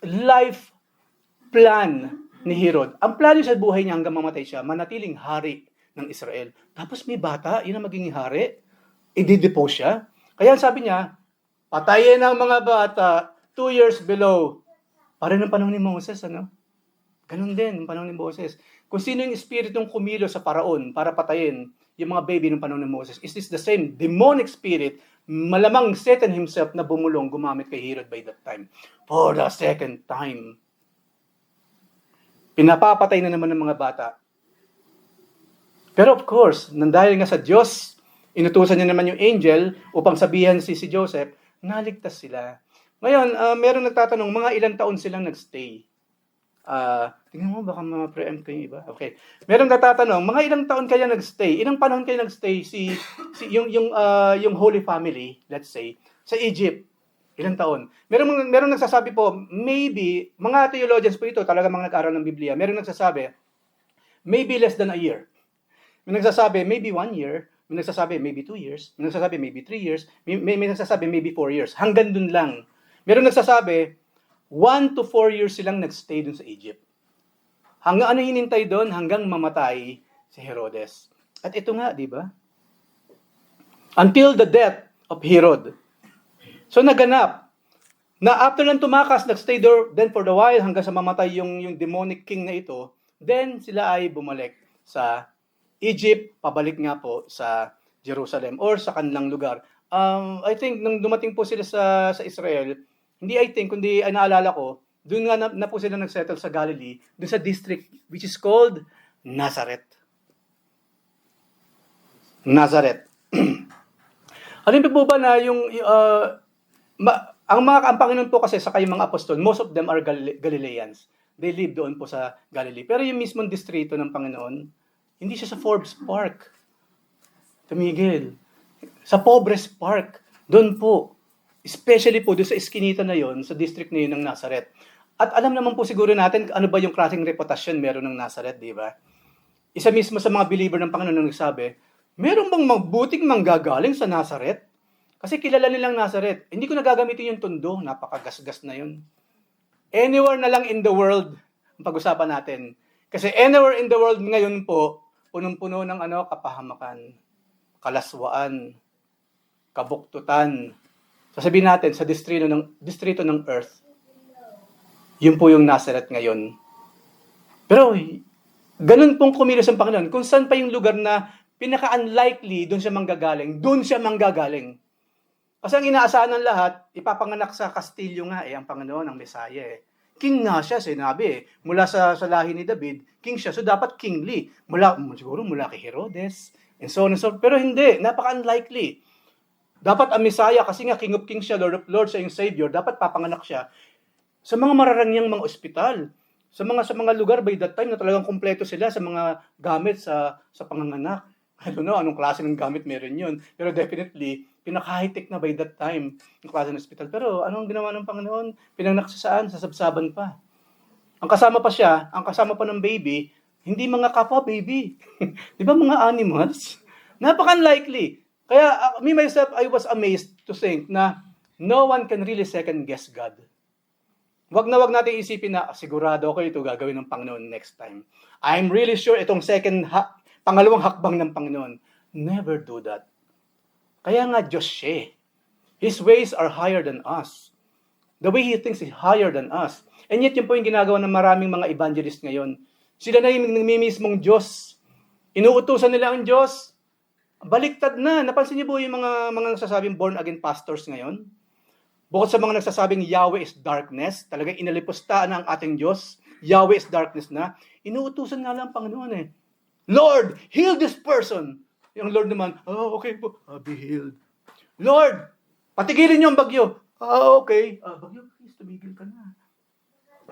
life plan ni Herod? Ang plano sa buhay niya hanggang mamatay siya, manatiling hari ng Israel. Tapos may bata, yun ang magiging hari. I-depose siya. Kaya sabi niya, patayin ang mga bata 2 years below Para ng panahon ni Moses, ano? Ganun din, ng panahon ni Moses. Kung sino yung espiritong kumilo sa Paraon para patayin yung mga baby ng panahon ni Moses, is this the same demonic spirit, malamang Satan himself na bumulong, gumamit kay Herod by that time. For the second time. Pinapapatay na naman ng mga bata. Pero of course, dahil nga sa Diyos, inutusan niya naman yung angel upang sabihan si Joseph, naligtas sila. Ngayon, meron nagtatanong, mga ilang taon silang nagstay? Tingnan mo, baka ma-preempt ko yung iba. Okay. Meron nagtatanong, mga ilang taon kaya nagstay? Ilang panahon kayo nagstay yung Holy Family, let's say, sa Egypt? Ilang taon? Meron nagsasabi po, maybe, mga theologians po ito, talaga mga nag-aral ng Biblia, meron nagsasabi, maybe less than a year. May nagsasabi, maybe 1 year. May nagsasabi, maybe 2 years. May nagsasabi, maybe 3 years. May nagsasabi, maybe 4 years. Hanggang dun lang. Meron nagsasabi, 1 to 4 years silang nagstay dun sa Egypt. Hanggang ano hinintay doon? Hanggang mamatay si Herodes. At ito nga, di ba? Until the death of Herod. So naganap na after lang tumakas, nagstay there then for the while hanggang sa mamatay yung demonic king na ito, then sila ay bumalik sa Egypt, pabalik nga po sa Jerusalem or sa kanilang lugar. I think nung dumating po sila sa Israel, hindi I think, kundi ay naalala ko, doon nga na po sila nagsettle sa Galilee, doon sa district which is called Nazareth. Nazareth. Alam po ba na ang Panginoon po kasi sa kayong mga apostol, most of them are Galileans. They live doon po sa Galilee. Pero yung mismong distrito ng Panginoon, hindi siya sa Forbes Park. Tumigil. Sa Pobres Park. Doon po. Especially po doon sa iskinita na yon, sa district na yun ng Nazareth. At alam naman po siguro natin ano ba yung klaseng reputasyon meron ng Nazareth, di ba? Isa mismo sa mga believer ng Panginoon nang nagsabi, meron bang mabuting manggagaling sa Nazareth? Kasi kilala nilang Nazareth. Hindi ko nagagamitin yung tundo. Napakagasgas na yun. Anywhere na lang in the world, ang pag-usapan natin. Kasi anywhere in the world ngayon po, punong-puno ng kapahamakan, kalaswaan, kabuktutan. Sasabihin natin sa distrito ng earth, yun po yung Nazareth ngayon. Pero ganun pong kumilos ang Panginoon. Kung saan pa yung lugar na pinaka-unlikely doon siya manggagaling, doon siya manggagaling. Kasi ang inaasahan ng lahat, ipapanganak sa Kastilyo nga ang Panginoon, ang Messiah King nga siya, sinabi mula sa lahi ni David, king siya, so dapat kingly. Siguro mula kay Herodes, and so on and so on. Pero hindi, napaka-unlikely. Dapat ang Messiah, kasi nga King of Kings siya, Lord of Lords siya yung Savior, dapat papanganak siya sa mga mararangyang mga ospital, sa mga lugar by that time na talagang kumpleto sila sa mga gamit sa panganganak. I don't know anong klase ng gamit meron yun. Pero definitely, pinaka-high-tech na by that time yung klase ng hospital. Pero anong ginawa ng Panginoon? Pinanganak siya saan? Sa sabsaban pa. Ang kasama pa ng baby, hindi mga kapwa baby. Di ba mga animals? Napaka-unlikely. Kaya me myself, I was amazed to think na no one can really second guess God. Wag natin isipin na sigurado ako ito gagawin ng Panginoon next time. I'm really sure itong pangalawang hakbang ng Panginoon. Never do that. Kaya nga Diyos siya. His ways are higher than us. The way He thinks is higher than us. And yet yun po yung ginagawa ng maraming mga evangelist ngayon. Sila na yung mismong Diyos. Inuutusan nila ang Diyos. Baliktad na. Napansin niyo po yung mga nagsasabing born again pastors ngayon? Bukod sa mga nagsasabing Yahweh is darkness, talagang inalipusta na ang ating Diyos, Yahweh is darkness na, inuutusan nga lang ang Panginoon Lord, heal this person. Yung Lord naman, okay po, be healed. Lord, patigilin niyo ang bagyo. Okay. Bagyo, please, tumigil ka na.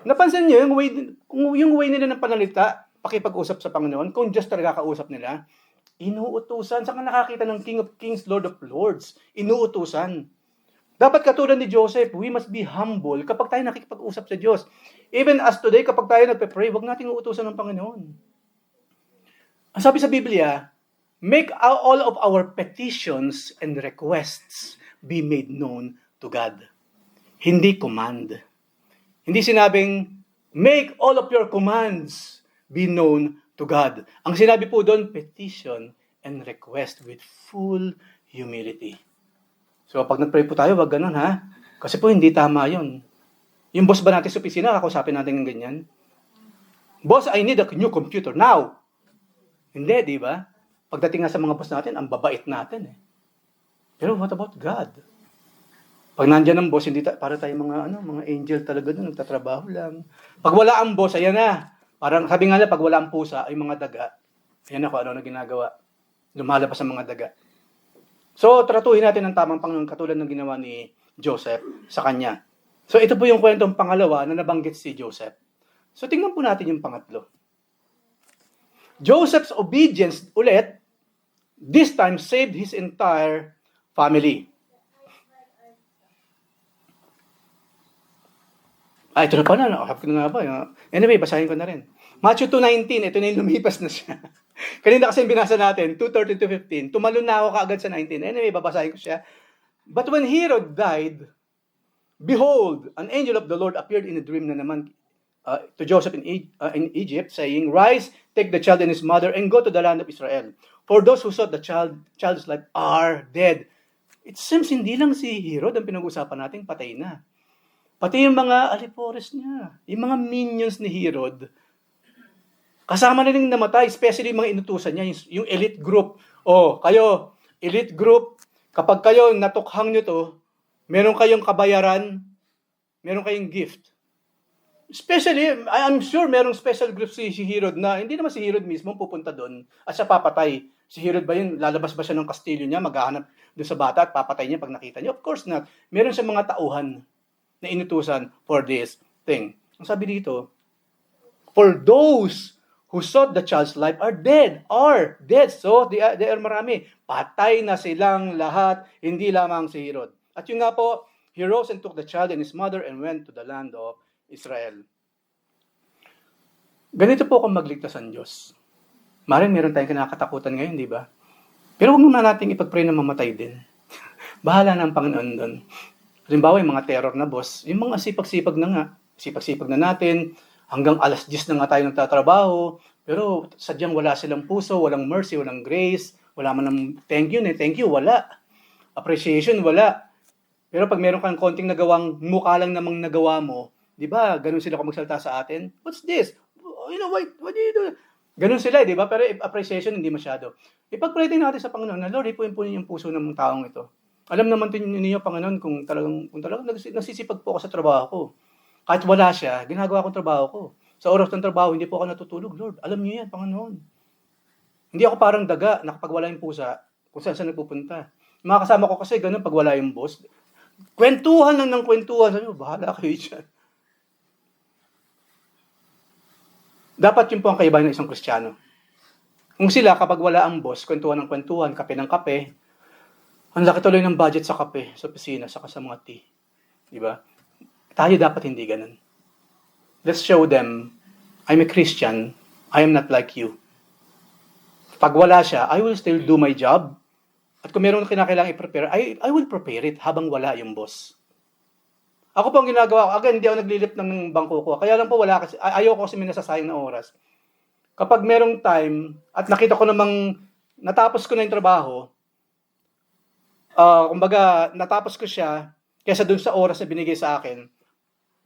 Napansin niyo, yung way nila ng panalita, pakipag-usap sa Panginoon, kung Diyos talaga kausap nila, inuutusan. Saan ka nakakita ng King of Kings, Lord of Lords? Inuutusan. Dapat katulad ni Joseph, we must be humble kapag tayo nakikipag-usap sa Diyos. Even as today, kapag tayo nagpe-pray, huwag nating uutusan ng Panginoon. Ang sabi sa Biblia, make all of our petitions and requests be made known to God. Hindi command. Hindi sinabing, make all of your commands be known to God. Ang sinabi po doon, petition and request with full humility. So pag nag-pray po tayo, wag ganun ha. Kasi po hindi tama yun. Yung boss ba natin sa opisina, kakausapin natin ng ganyan? Boss, I need a new computer now. Hindi, di ba? Pagdating nga sa mga boss natin, ang babait natin eh. Pero what about God? Pag nandiyan ang boss, hindi para tayo mga angel talaga doon, nagtatrabaho lang. Pag wala ang boss, ayan na. Parang sabi nga na, pag wala ang pusa, ay mga daga. Ayan ako, ano na ginagawa. Lumalabas ang mga daga. So, tratuhin natin ang tamang Panginoon katulad ng ginawa ni Joseph sa kanya. So, ito po yung kwentong pangalawa na nabanggit si Joseph. So, tingnan po natin yung pangatlo. Joseph's obedience ulit, this time saved his entire family. Ito na pala. Nakakap ko na nga ba? Anyway, basahin ko na rin. Matthew 2:19, ito na yung lumipas na siya. Kanina kasi binasa natin, 2:13 to 15. Tumalon na ako kaagad sa 19. Anyway, babasahin ko siya. But when Herod died, behold, an angel of the Lord appeared in a dream na naman to Joseph in Egypt, saying, Rise, take the child and his mother, and go to the land of Israel. For those who sought the child's life are dead. It seems hindi lang si Herod ang pinag-usapan natin, patay na. Pati yung mga alipores niya, yung mga minions ni Herod, kasama na rin namatay, especially yung mga inutusan niya, yung elite group. Kayo, elite group, kapag kayo natukhang nyo to, meron kayong kabayaran, meron kayong gift. Especially, I'm sure merong special group si Herod na hindi naman si Herod mismo pupunta doon at siya papatay. Si Herod ba yun, lalabas ba siya ng kastilyo niya, maghahanap doon sa bata at papatay niya pag nakita niya? Of course not. Meron siya mga tauhan na inutusan for this thing. Ang sabi dito, for those who sought the child's life are dead. So, they are marami. Patay na silang lahat, hindi lamang si Herod. At yun nga po, he rose and took the child and his mother and went to the land of Israel. Ganito po kung magligtas ang Diyos. Maring meron tayong kinakatakutan ngayon, di ba? Pero huwag naman natin ipag-pray na mamatay din. Bahala na ang Panginoon doon. Halimbawa, yung mga terror na boss, yung mga sipag-sipag na nga. Sipag-sipag na natin, hanggang alas 10 na nga tayo nagtatrabaho, pero sadyang wala silang puso, walang mercy, walang grace, wala man ng thank you, wala. Appreciation, wala. Pero pag meron kang konting nagawang mukha lang namang nagawa mo, di ba, ganun sila kung magsalita sa atin, what's this? What do you do? Ganun sila, di ba? Pero appreciation, hindi masyado. Ipag-pray din natin sa Panginoon na, Lord, ipuin yung puso ng taong ito. Alam naman ninyo, Panginoon, kung talagang nasisipag po ako sa trabaho ko. Kahit wala siya, ginagawa kong trabaho ko. Sa oras ng trabaho, hindi po ako natutulog, Lord. Alam niyo yan, Panginoon. Hindi ako parang daga na kapag wala yung pusa, kung saan nagpupunta. Mga kasama ko kasi ganun pag wala yung boss. Kwentuhan lang ng kwentuhan. Sabi mo, bahala kayo dyan. Dapat yun po ang kaibahan ng isang Kristiyano. Kung sila, kapag wala ang boss, kwentuhan ng kwentuhan, kape ng kape, ang laki tuloy ng budget sa kape, sa opisina, saka sa mga tea. Diba? Tayo dapat hindi ganun. Let's show them, I'm a Christian, I am not like you. Pag wala siya, I will still do my job. At kung meron kinakailangan i-prepare, I will prepare it habang wala yung boss. Ako po ang ginagawa ko, again, hindi ako naglilip ng bangko ko. Kaya lang po wala kasi, ayoko kasi may nasasayang na oras. Kapag merong time, at nakita ko namang natapos ko na yung trabaho, kumbaga, natapos ko siya, kaysa dun sa oras na binigay sa akin,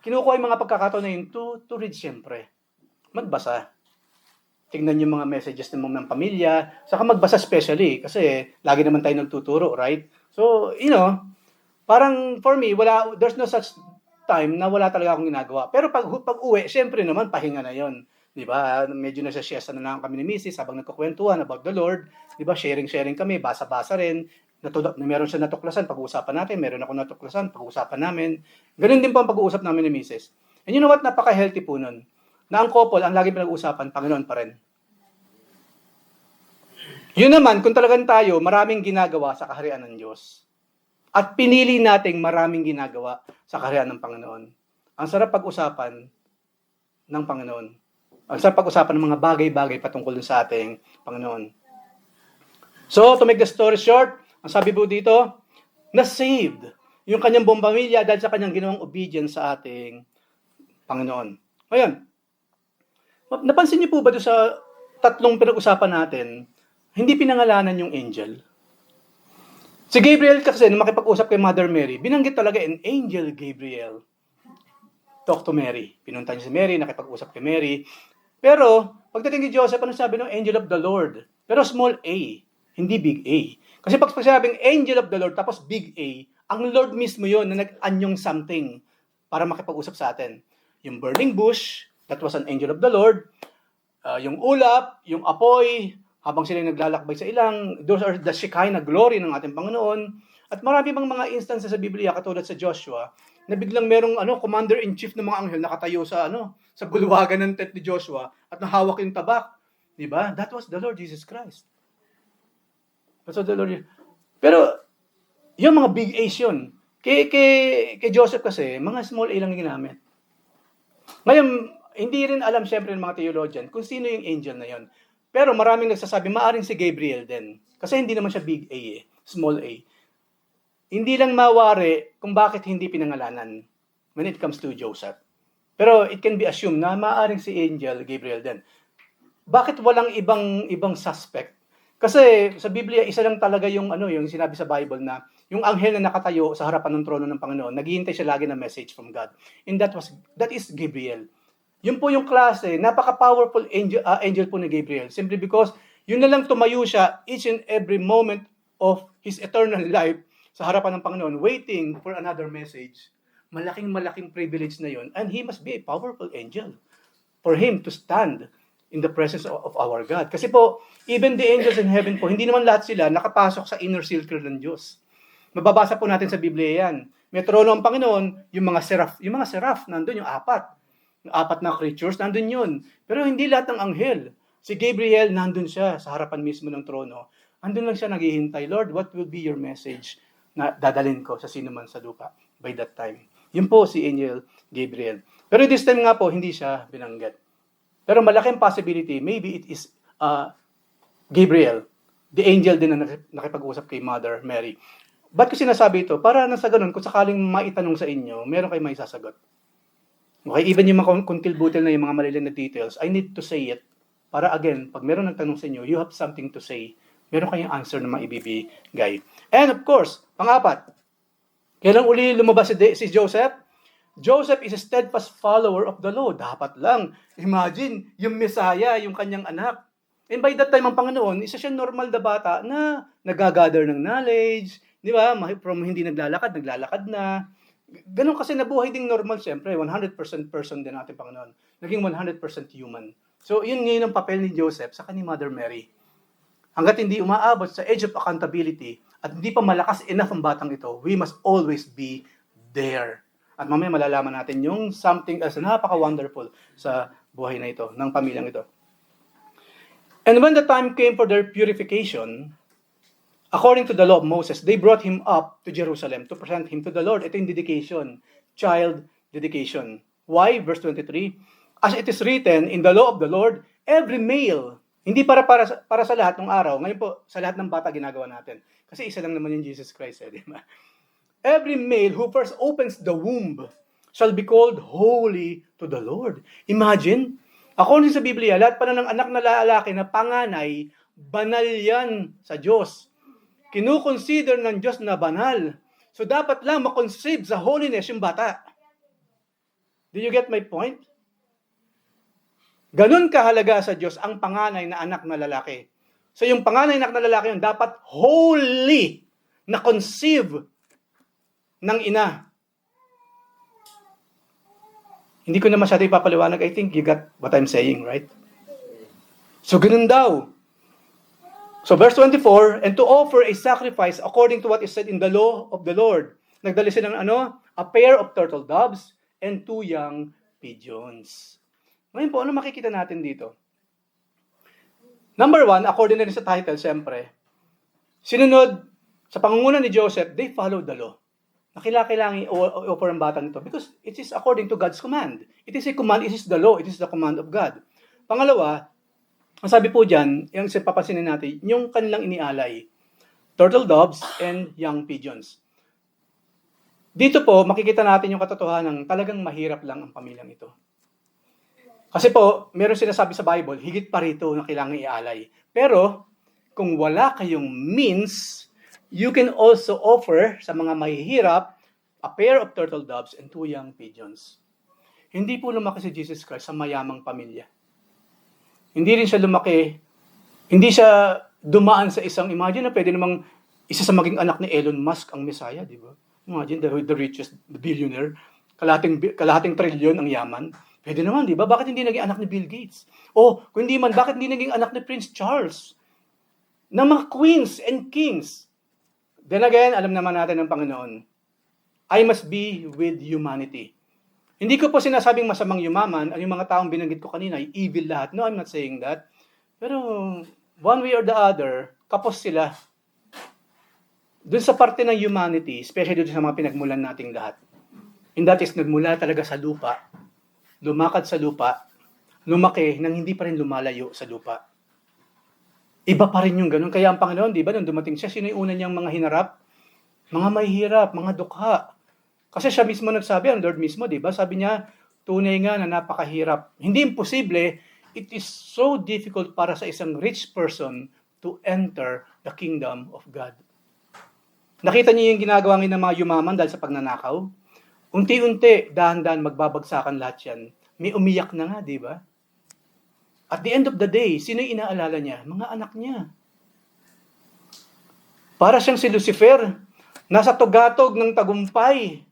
kinukuha yung mga pagkakataon na yun to read siyempre. Magbasa. Tingnan yung mga messages ng pamilya, saka magbasa especially, kasi lagi naman tayo nagtuturo, right? So, parang for me, there's no such time na wala talaga akong ginagawa. Pero pag uwi, siyempre naman, pahinga na yon. Di ba? Medyo nasa siesta na lang kami ni Mrs. habang nagkukwentuhan about the Lord. Di ba? Sharing kami, basa-basa rin. Meron siya natuklasan, pag-uusapan natin. Meron ako natuklasan, pag-uusapan namin. Ganun din po ang pag-uusap namin ni Mrs. And you know what? Napaka-healthy po nun. Na ang couple, ang laging pinag-uusapan, Panginoon pa rin. Yun naman, kung talagang tayo, maraming ginagawa sa kaharian ng Diyos. At pinili nating maraming ginagawa sa kaharian ng Panginoon. Ang sarap pag-usapan ng Panginoon. Ang sarap pag-usapan ng mga bagay-bagay patungkol sa ating Panginoon. So, to make the story short, ang sabi po dito, na-saved yung kanyang buong pamilya dahil sa kanyang ginawang obedience sa ating Panginoon. Ngayon, napansin niyo po ba doon sa tatlong pinag-usapan natin, hindi pinangalanan yung angel? Si Gabriel kasi, nung makipag-usap kay Mother Mary, binanggit talaga an angel Gabriel. talk to Mary. Pinunta niya si Mary, nakipag-usap kay Mary. Pero, pagdating kay Joseph, ano sabi ng angel of the Lord? Pero small a, hindi big A. Kasi pag sinabing angel of the Lord, tapos big A, ang Lord mismo yon na nag-anyong something para makipag-usap sa atin. Yung burning bush, that was an angel of the Lord. Yung ulap, yung apoy, habang sila naglalakbay sa ilang, those are the Shekinah glory ng ating Panginoon. At marami bang mga instances sa Biblia, katulad sa Joshua, na biglang merong commander-in-chief ng mga anghel nakatayo sa sa bulwagan ng tent ni Joshua at nahawak yung tabak. Di ba? That was the Lord Jesus Christ. That's what the Lord. Pero yung mga big A's yun. Kay Joseph kasi, mga small A lang ginamit. Ngayon, hindi rin alam siyempre ng mga theologian kung sino yung angel na yon. Pero maraming nagsasabi, maaring si Gabriel din. Kasi hindi naman siya big A small A. Hindi lang mawari kung bakit hindi pinangalanan when it comes to Joseph. Pero it can be assumed na maaring si angel Gabriel din. Bakit walang ibang suspect? Kasi sa Biblia, isa lang talaga yung yung sinabi sa Bible na yung anghel na nakatayo sa harapan ng trono ng Panginoon, naghihintay siya lagi ng message from God. And that is Gabriel. Yun po yung klase, napaka-powerful angel po ni Gabriel. Simply because yun na lang tumayo siya each and every moment of his eternal life sa harapan ng Panginoon, waiting for another message. Malaking privilege na yun. And he must be a powerful angel for him to stand in the presence of our God. Kasi po, even the angels in heaven po, hindi naman lahat sila nakapasok sa inner circle ng Diyos. Mababasa po natin sa Biblia yan. May trono ang Panginoon, yung mga seraph, nandun yung apat. Yung apat na creatures, nandun yun. Pero hindi lahat ng anghel. Si Gabriel, nandun siya sa harapan mismo ng trono. Andun lang siya naghihintay, Lord, what will be your message na dadalhin ko sa sino man sa lupa by that time? Yun po si Angel Gabriel. Pero this time nga po, hindi siya binanggit. Pero malaking possibility, maybe it is Gabriel, the angel din na nakipag-usap kay Mother Mary. Ba't ko sinasabi ito? Para na sa ganun, kung sakaling maitanong sa inyo, meron kayo may sasagot. Okay, even yung mga kuntil-butil na yung mga maliliit na details, I need to say it. Para again, pag meron nagtanong sa inyo, you have something to say. Meron kayong answer na maibibigay. And of course, pang-apat, kailan uli lumabas si Joseph? Joseph is a steadfast follower of the law. Dapat lang. Imagine, yung Messiah, yung kanyang anak. And by that time, ang Panginoon, isa siyang normal na bata na nagagather ng knowledge. Di ba? From hindi naglalakad na. Ganun kasi nabuhay ding normal, siyempre. 100% person din natin, Panginoon. Naging 100% human. So, yun ngayon ang papel ni Joseph sa kanyang Mother Mary. Hanggat hindi umaabot sa age of accountability at hindi pa malakas enough ang batang ito, we must always be there. At mamaya malalaman natin yung something else na napaka-wonderful sa buhay na ito, ng pamilyang ito. And when the time came for their purification, according to the law of Moses, they brought him up to Jerusalem to present him to the Lord. Ito yung dedication, child dedication. Why? Verse 23, as it is written in the law of the Lord, every male, hindi para sa lahat ng araw, ngayon po, sa lahat ng bata ginagawa natin. Kasi isa lang naman yung Jesus Christ, di ba? Every male who first opens the womb shall be called holy to the Lord. Imagine, according sa Biblia, lahat pa ng anak na lalaki na panganay, banal yan sa Diyos. Kinukonsider ng Diyos na banal. So dapat lang makonceive sa holiness yung bata. Do you get my point? Ganun kahalaga sa Diyos ang panganay na anak na lalaki. So yung panganay na anak na lalaki yun, dapat holy na conceive ng ina. Hindi ko na masyado ipapaliwanag. I think you got what I'm saying, right? So ganun daw. So verse 24, and to offer a sacrifice according to what is said in the law of the Lord. Nagdala sila ng a pair of turtle doves and 2 young pigeons. Ngayon po, ano makikita natin dito? Number 1, according na rin sa title, siyempre, sinunod sa pangunguna ni Joseph, they followed the law. Kailangan i-offer ang batang ito because it is according to God's command. It is a command, it is the law, it is the command of God. Pangalawa, ang sabi po dyan, yung papansinin natin, yung kanilang inialay, turtle doves and young pigeons. Dito po, makikita natin yung katotohanan ng talagang mahirap lang ang pamilyang ito. Kasi po, meron sinasabi sa Bible, higit pa rito na kailangan ialay. Pero, kung wala kayong means, you can also offer sa mga mahihirap a pair of turtle doves and 2 young pigeons. Hindi po lumaki si Jesus Christ sa mayamang pamilya. Hindi rin siya lumaki, hindi siya dumaan sa isang, imagine na pwede namang isa sa maging anak ni Elon Musk ang Messiah, di ba? Imagine the richest billionaire, kalahating trilyon ang yaman. Pwede naman, di ba? Bakit hindi naging anak ni Bill Gates? O, kung hindi man, bakit hindi naging anak ni Prince Charles? Ng mga queens and kings. Then again, alam naman natin ng Panginoon, I must be with humanity. Hindi ko po sinasabing masamang yumaman, ang yung mga taong binanggit ko kanina, ay evil lahat. No, I'm not saying that. Pero, one way or the other, kapos sila. Doon sa parte ng humanity, especially doon sa mga pinagmulan nating lahat. And that is, nagmula talaga sa lupa, lumakad sa lupa, lumaki nang hindi pa rin lumalayo sa lupa. Iba pa rin yung ganun. Kaya ang Panginoon, di ba, nung dumating siya, sino yung una niyang mga hinarap? Mga mahihirap, mga dukha. Kasi siya mismo nagsabi, ang Lord mismo, di ba? Sabi niya, tunay nga na napakahirap. Hindi imposible, it is so difficult para sa isang rich person to enter the kingdom of God. Nakita niyo yung ginagawa ng mga yumaman dahil sa pagnanakaw? Unti-unti, dahan-dahan magbabagsakan lahat yan. May umiyak na nga, di ba? At the end of the day, sino yung inaalala niya? Mga anak niya. Para siyang si Lucifer, nasa tugatog ng tagumpay.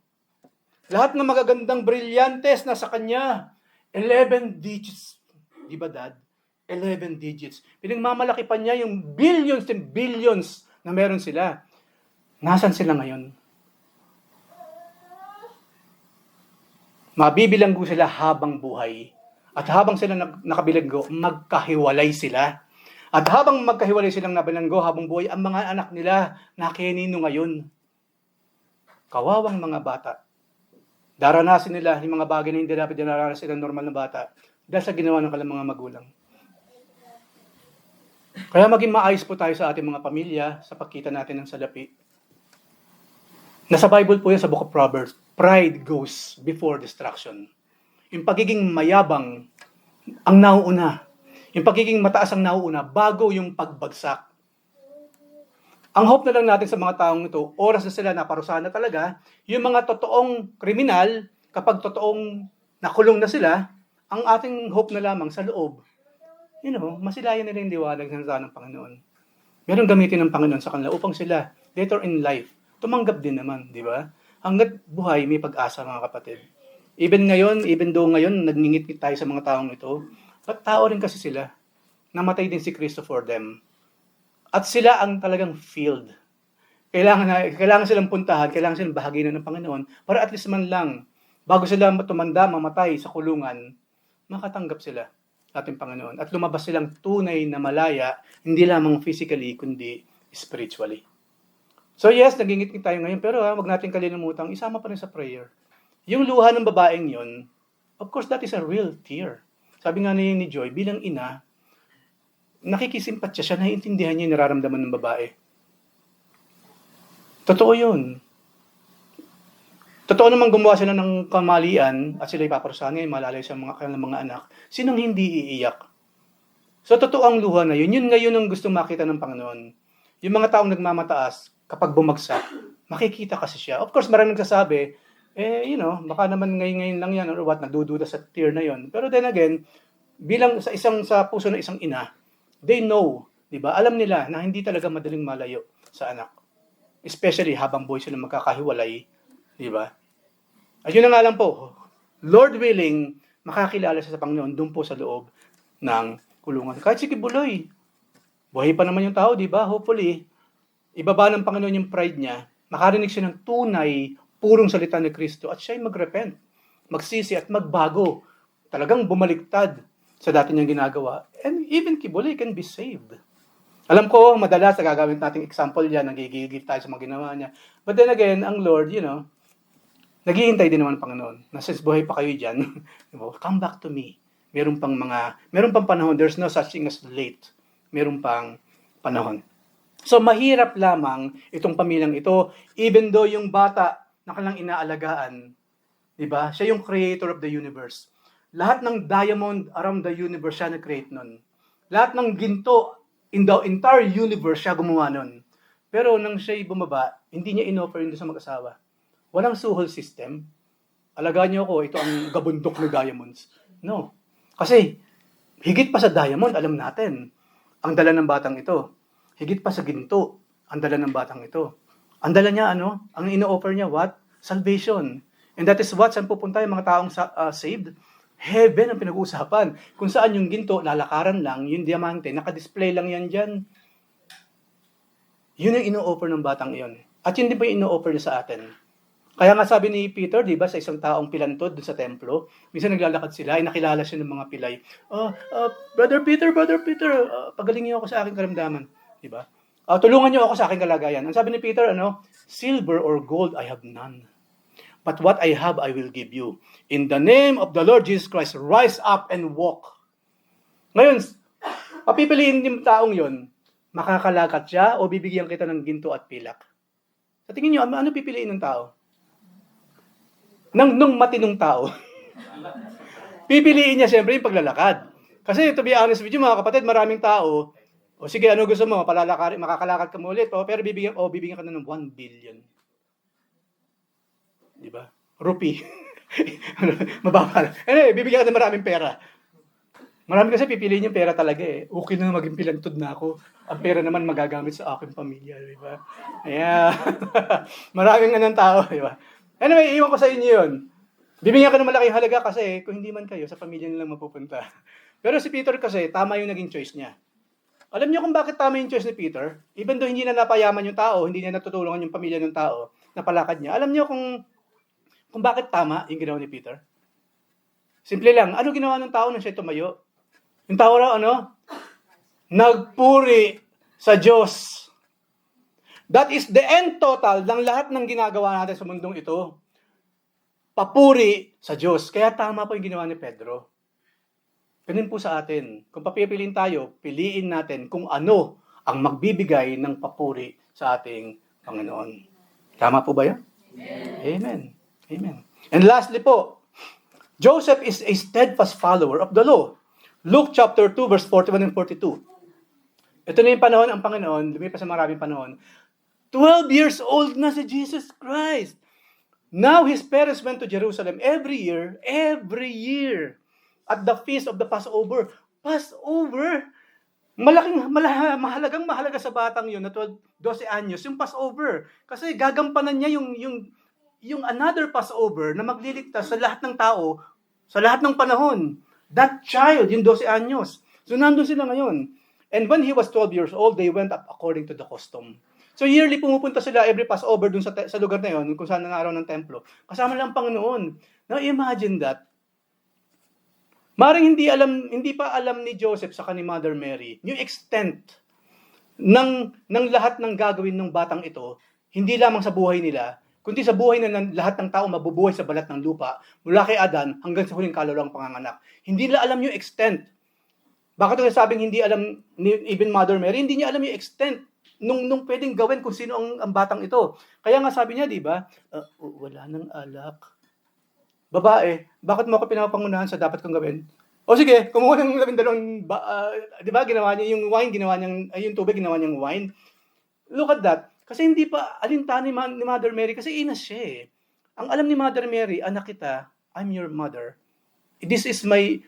Lahat ng magagandang brilyantes nasa kanya. 11 digits. Di ba, Dad? 11 digits. Pinagmamalaki pa niya yung billions and billions na meron sila. Nasaan sila ngayon? Mabibilanggo sila habang buhay. At habang sila nakabilanggo, magkahiwalay sila. At habang magkahiwalay silang nabilanggo habang buhay, ang mga anak nila nakinino ngayon. Kawawang mga bata. Daranasin nila yung mga bagay na hindi dapat dinaranasin ng normal na bata dahil sa ginawa ng kanilang mga magulang. Kaya maging maayos po tayo sa ating mga pamilya sa pagkita natin ng salapi. Nasa Bible po yan sa Book of Proverbs, pride goes before destruction. Yung pagiging mayabang ang nauuna. Yung pagiging mataas ang nauuna bago yung pagbagsak. Ang hope na lang natin sa mga taong ito, oras na sila naparusahan na talaga, yung mga totoong kriminal, kapag totoong nakulong na sila, ang ating hope na lamang sa loob, masilayan nila yung liwanag ng salita ng Panginoon. Meron gamitin ng Panginoon sa kanila upang sila, later in life, tumanggap din naman, di ba? Hanggat buhay, may pag-asa mga kapatid. Even though ngayon, nagngingit tayo sa mga taong ito, but tao rin kasi sila. Namatay din si Kristo for them. At sila ang talagang field. Kailangan silang puntahan, kailangan silang bahaginan ng Panginoon para at least man lang, bago sila tumanda, mamatay sa kulungan, makatanggap sila ating Panginoon. At lumabas silang tunay na malaya, hindi lamang physically, kundi spiritually. So yes, nagingit tayo ngayon, pero wag natin kalilimutang, isama pa rin sa prayer. Yung luha ng babaeng yon, of course, that is a real tear. Sabi nga ni Joy, bilang ina, nakikisimpatya siya, naiintindihan niya yung nararamdaman ng babae. Totoo yun. Totoo naman gumawa sila ng kamalian at sila ipaparusahan ngayon, malalay sa kanilang mga anak. Sinong hindi iiyak? So, totoo ang luha na yun. Yun ngayon ang gustong makita ng Panginoon. Yung mga taong nagmamataas, kapag bumagsak, makikita kasi siya. Of course, maraming nagsasabi, baka naman ngayon lang yan or what, nagdududa sa tear na yon. Pero then again, bilang sa puso ng isang ina, they know, di ba? Alam nila na hindi talaga madaling malayo sa anak. Especially habang buhay sila magkakahiwalay, di ba? At yun na nga lang po, Lord willing, makakilala siya sa Panginoon doon po sa loob ng kulungan. Kahit si Kibuloy, buhay pa naman yung tao, di ba? Hopefully, ibaba ng Panginoon yung pride niya, makarinig siya ng tunay, purong salita ni Kristo at siya ay mag-repent, magsisi at magbago. Talagang bumaliktad sa dati niyang ginagawa. And even Kibuloy can be saved. Alam ko, madalas gagawin nating example yan, nagigigil tayo sa mga ginawa niya. But then again, ang Lord, naghihintay din naman ang Panginoon. Na since buhay pa kayo dyan, come back to me. Meron pang panahon, there's no such thing as late. Meron pang panahon. So, mahirap lamang itong pamilyang ito, even though yung bata na kanilang inaalagaan, di ba? Siya yung creator of the universe. Lahat ng diamond around the universe siya na-create nun. Lahat ng ginto in the entire universe siya gumawa nun. Pero nang siya'y bumaba, hindi niya in-offer yun sa mag-asawa. Walang suhol system. alagaan niyo ako, ito ang gabundok na diamonds. No. Kasi, higit pa sa diamond, alam natin, ang dala ng batang ito. Higit pa sa ginto, ang dala ng batang ito. Ang dala niya, ang ino-offer niya, what? Salvation. And that is what, saan pupunta yung mga taong saved? Heaven ang pinag-uusapan. Kung saan yung ginto, lalakaran lang, yung diamante, nakadisplay lang yan dyan. Yun ang ino-offer ng batang iyon. At yun din po yung ino-offer niya sa atin. Kaya nga sabi ni Peter, di ba, sa isang taong pilantod doon sa templo, minsan naglalakad sila, ay nakilala siya ng mga pilay. Brother Peter, pagaling niyo ako sa aking karamdaman. Di ba? Tulungan niyo ako sa aking kalagayan. Ang sabi ni Peter, silver or gold I have none. But what I have, I will give you. In the name of the Lord Jesus Christ, rise up and walk. Ngayon, papipiliin ng taong yon, makakalakat siya o bibigyan kita ng ginto at pilak? Sa tingin niyo, ano pipiliin ng tao? Nung matinong tao. Pipiliin niya siyempre yung paglalakad. Kasi to be honest with you, mga kapatid, maraming tao, sige, ano gusto mo? Makakalakad ka mo ulit. Pero bibigyan ka na ng 1 billion. Di ba? Rupee. Mababa. Anyway, bibigyan ka ng maraming pera. Marami kasi pipiliin yung pera talaga eh. Okay na maging pilantod na ako. Ang pera naman magagamit sa aking pamilya. Di ba? Yeah. Maraming anong tao. Di ba? Anyway, iwan ko sa inyo yun. Bibigyan ka ng malaking halaga kasi kung hindi man kayo, sa pamilya nilang mapupunta. Pero si Peter kasi, tama yung naging choice niya. Alam niyo kung bakit tama yung choice ni Peter? Even though hindi na napayaman yung tao, hindi niya natutulungan yung pamilya ng tao, napalakad niya. Alam niyo kung bakit tama yung ginawa ni Peter? Simple lang. Ano ginawa ng tao nang siya tumayo? Yung tao raw, nagpuri sa Diyos. That is the end total ng lahat ng ginagawa natin sa mundong ito. Papuri sa Diyos. Kaya tama po yung ginawa ni Pedro. Ganun po sa atin. Kung papipiliin tayo, piliin natin kung ano ang magbibigay ng papuri sa ating Panginoon. Tama po ba yan? Amen. Amen. And lastly po, Joseph is a steadfast follower of the law. Luke chapter 2 verse 41 and 42. Ito na yung panahon, ang Panginoon, lumipas sa maraming panahon, 12 years old na si Jesus Christ. Now his parents went to Jerusalem every year, at the feast of the Passover. Passover! Mahalaga sa batang yun na 12 anyos, yung Passover. Kasi gagampanan niya yung another Passover na magliligtas sa lahat ng tao, sa lahat ng panahon. That child, yung 12 anyos. So nandun sila ngayon. And when he was 12 years old, they went up according to the custom. So yearly pumupunta sila every Passover dun sa lugar na yun, kung saan nanaraw ng templo. Kasama lang ang Panginoon. Now imagine that. Maring hindi pa alam ni Joseph sa ni Mother Mary, yung extent ng lahat ng gagawin ng batang ito, hindi lamang sa buhay nila, kundi sa buhay ng lahat ng tao mabubuhay sa balat ng lupa, mula kay Adan hanggang sa huling kaluluwang panganganak. Hindi nila alam yung extent. Bakit ito sabing hindi alam ni even Mother Mary? Hindi niya alam yung extent nung pwedeng gawin kung sino ang batang ito. Kaya nga sabi niya, di ba, wala nang alak. Babae, bakit mo ako pinapangunahan sa dapat kong gawin? O sige, kumuha ng 12, di ba, ginawa niya yung wine, yung tubig, ginawa niyang wine. Look at that. Kasi hindi pa alintan ni Mother Mary, kasi ina siya eh. Ang alam ni Mother Mary, anak kita, I'm your mother. This is my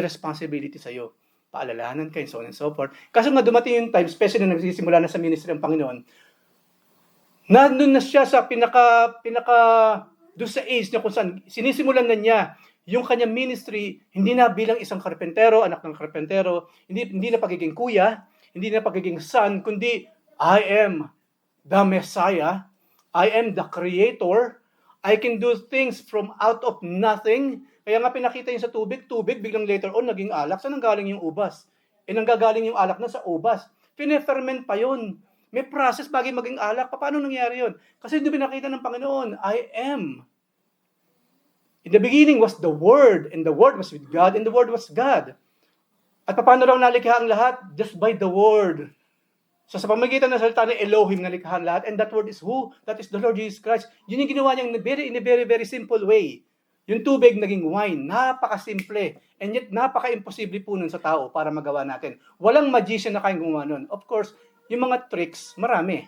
responsibility sa iyo. Paalalahanan kayo, so on and so forth. Kasi nga dumating yung time, especially na nagsisimula na sa ministry ng Panginoon, nandun na siya sa pinaka doon sa age niya kung saan sinisimulan na niya yung kanyang ministry, hindi na bilang isang karpentero, anak ng karpentero, hindi na pagiging kuya, hindi na pagiging son, kundi I am the Messiah, I am the Creator, I can do things from out of nothing. Kaya nga pinakita niya sa tubig, biglang later on naging alak. Saan nanggaling yung ubas? Nanggagaling yung alak na sa ubas. Pine-ferment pa yun. May process bago maging alak. Paano nangyari yun? Kasi hindi pinakita ng Panginoon, I am. In the beginning was the Word, and the Word was with God, and the Word was God. At paano raw nalikha ang lahat? Just by the Word. So sa pamagitan ng salita ng Elohim nalikha ang lahat, and that Word is who? That is the Lord Jesus Christ. Yun yung ginawa niyang in a very, very simple way. Yung tubig naging wine, napakasimple, and yet napaka-imposible po nun sa tao para magawa natin. Walang magician na kayang gumawa nun. Of course, yung mga tricks, marami.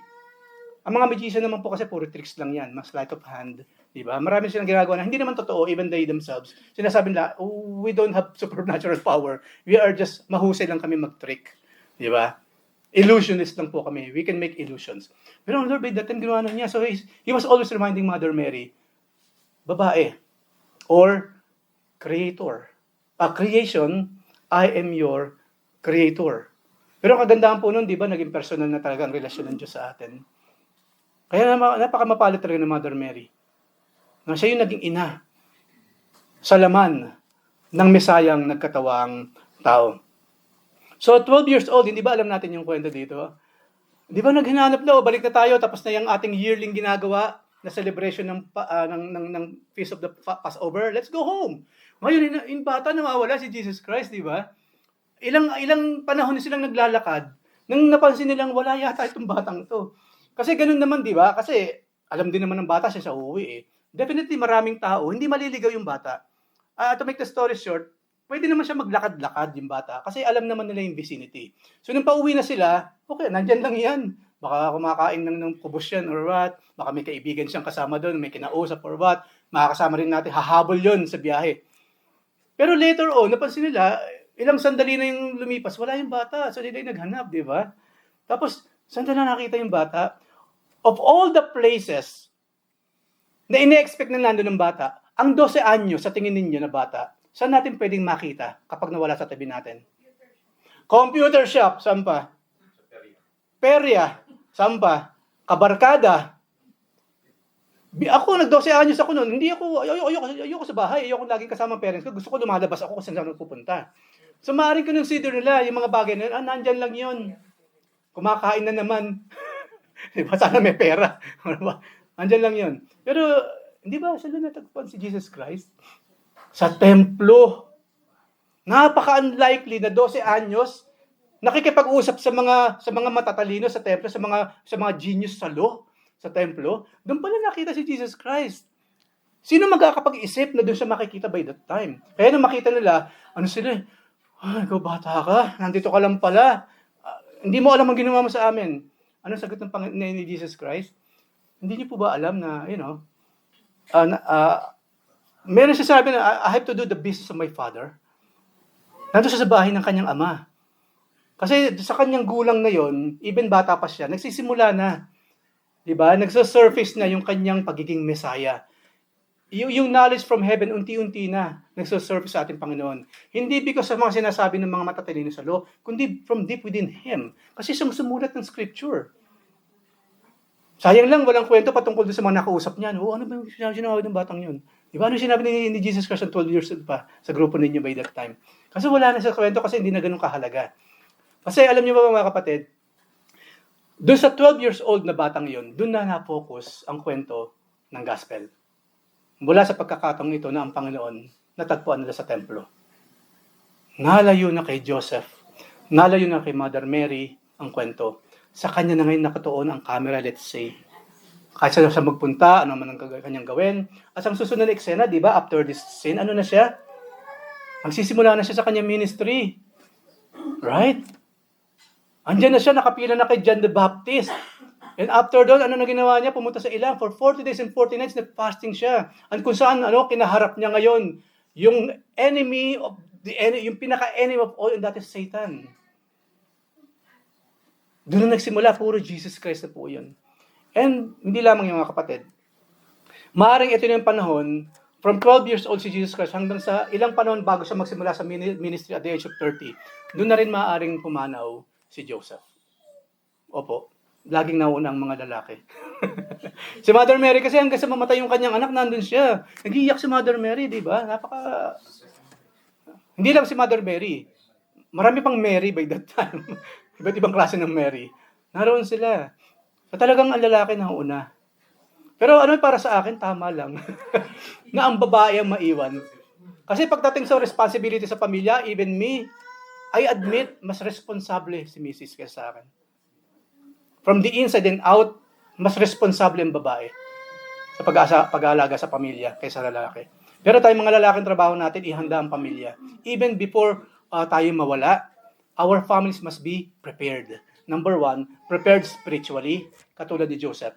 Ang mga magician naman po kasi puro tricks lang yan, mas sleight of hand, di ba? Marami silang ginagawa na hindi naman totoo, even they themselves. Sinasabi nila, oh, we don't have supernatural power. We are just, mahusay lang kami mag-trick, di ba? Illusionist lang po kami. We can make illusions. Pero ang Lord, by that time, ginawa na niya. So he was always reminding Mother Mary, babae, or creator. Creation, I am your creator. Pero ang kagandahan po nun, di ba, naging personal na talaga ang relasyon ng Diyos sa atin. Kaya napakamapalit talaga ng Mother Mary. Na siya yung naging ina sa laman ng Mesayang nagkatawang tao. So 12 years old, hindi ba alam natin yung kwento dito? Di ba naghinanap na, balik na tayo, tapos na yung ating yearling ginagawa na celebration ng Feast of the Passover. Let's go home. Ngayon, in bata, nawawala si Jesus Christ, di ba? Ilang panahon na silang naglalakad, nang napansin nilang wala yata itong batang to. Kasi ganun naman, di ba? Kasi alam din naman ng bata siya sa uuwi eh. Definitely maraming tao, hindi maliligaw yung bata. To make the story short, pwede naman siya maglakad-lakad yung bata kasi alam naman nila yung vicinity. So nung pauwi na sila, okay, nandyan lang yan. Baka kumakain lang ng kubos yan or what. Baka may kaibigan siyang kasama doon, may kinausap or what. Makakasama rin natin, hahabol yon sa biyahe. Pero later on, napansin nila, ilang sandali na yung lumipas, wala yung bata. So nila yung naghanap, di ba? Tapos, saan na nakita yung bata? Of all the places na ine-expect na nandun ng bata, ang 12 anyo sa tingin ninyo na bata, saan natin pwedeng makita kapag nawala sa tabi natin? Computer shop, saan pa? Perya, saan pa? Kabarkada. Ako, nag-12 anyos ako noon, hindi ako, ayoko sa bahay, ayoko laging kasama ang parents ko, gusto ko lumalabas ako kung saan ako pupunta. So, maaaring consider nila yung mga bagay na, nandyan lang yun. Kumakain na naman. Diba? Sana may pera. Andyan lang yun. Pero, hindi ba sila natagpuan si Jesus Christ? Sa templo. Napaka-unlikely na 12 anyos, nakikipag-usap sa mga matatalino sa templo, sa mga genius sa law, sa templo. Doon pala nakita si Jesus Christ. Sino magkakapag-isip na doon siya makikita by that time? Kaya nung makita nila, ano sila? Ikaw bata ka, nandito ka lang pala. Hindi mo alam ang ginawa mo sa amin. Ano sagot ng ni Jesus Christ? Hindi niyo po ba alam na, meron siya sabi na, I have to do the business of my Father. Nandito siya sa bahay ng kanyang ama. Kasi sa kanyang gulang na yon, even bata pa siya, nagsisimula na. Diba? Nagsa-surface na yung kanyang pagiging Messiah. Yung knowledge from heaven, unti-unti na nagsa-surface sa ating Panginoon. Hindi because sa mga sinasabi ng mga matatalino sa law, kundi from deep within Him. Kasi siyang sumulat ng Scripture. Sayang lang, walang kwento patungkol sa mga nakausap niya. Ano ba yung sinabi ng batang yun? Diba? Ano sinabi ni Jesus Christ 12 years old pa sa grupo ninyo by that time? Kasi wala na sa kwento kasi hindi na ganun kahalaga. Kasi alam niyo ba mga kapatid, doon sa 12 years old na batang yun, doon na na-focus ang kwento ng gospel. Mula sa pagkakataong ito na ang Panginoon natagpuan nila sa templo. Nalayo na kay Joseph, nalayo na kay Mother Mary ang kwento. Sa kanya na ngayon nakatuon ang camera, let's say. Kahit siya magpunta, ano man ang kanyang gawin. At ang susunod na eksena, di ba, after this scene, ano na siya? Magsisimula na siya sa kanyang ministry. Right? Andiyan na siya, nakapila na kay John the Baptist. And after doon, ano na ginawa niya? Pumunta sa ilang for 40 days and 40 nights na fasting siya. At kung saan, kinaharap niya ngayon, yung enemy of yung pinaka-enemy of all, and that is Satan. Doon na nagsimula, puro Jesus Christ na po yun. And hindi lamang yung mga kapatid. Maaring ito na yung panahon, from 12 years old si Jesus Christ hanggang sa ilang panahon bago siya magsimula sa ministry at the age of 30, doon na rin maaaring pumanaw si Joseph. Opo. Laging nauna ang mga lalaki. Si Mother Mary kasi hanggang sa mamatay yung kanyang anak, nandun siya. Nag-iiyak si Mother Mary, di ba? Hindi lang si Mother Mary. Marami pang Mary by that time. Iba't ibang klase ng Mary. Naroon sila. So talagang ang lalaki na una. Pero para sa akin, tama lang. Na ang babae ang maiwan. Kasi pagdating sa responsibility sa pamilya, even me, I admit, mas responsable si Mrs. kaysa sa akin. From the inside and out, mas responsable ang babae sa pag-aalaga sa pamilya kaysa lalaki. Pero tayo mga lalaki, trabaho natin, ihanda ang pamilya. Even before tayo mawala, our families must be prepared Number one, prepared spiritually, katulad ni Joseph.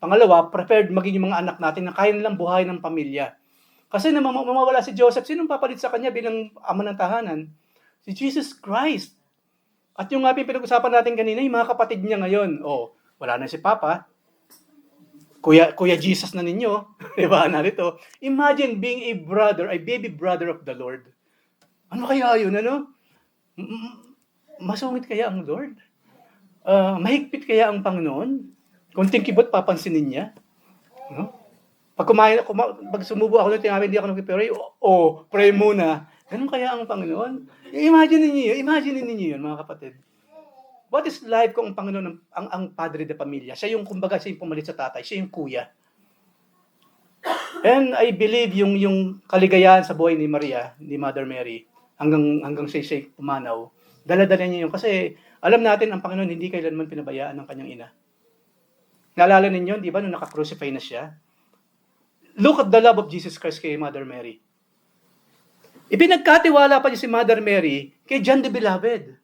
Pangalawa, prepared maging yung mga anak natin na kaya nilang buhay ng pamilya. Kasi na mamawala si Joseph, sinong papalit sa kanya bilang ama ng tahanan? Si Jesus Christ. At yung nga pinag-usapan natin kanina, yung mga kapatid niya ngayon, wala na si Papa, Kuya Jesus na ninyo, di ba, narito. Imagine being a brother, a baby brother of the Lord. Ano kaya yun, ano? Masungit kaya ang Lord? Mahigpit kaya ang Panginoon? Kunting kibot, papansinin niya? No? Pag sumubo ako ng tinawin, hindi ako nag-pray, pray muna. Ganun kaya ang Panginoon? Imagine ninyo yun, mga kapatid. What is life kung ang Panginoon, ang padre de pamilya? Siya yung, kumbaga, siya yung pumalit sa tatay, siya yung kuya. And I believe yung kaligayahan sa buhay ni Maria, ni Mother Mary, hanggang siya pumanaw, dala-dala niya yun. Kasi alam natin, ang Panginoon hindi kailanman pinabayaan ng kanyang ina. Naalala ninyo, di ba, nung naka-crucify na siya? Look at the love of Jesus Christ kay Mother Mary. Ipinagkatiwala pa niya si Mother Mary kay John the Beloved.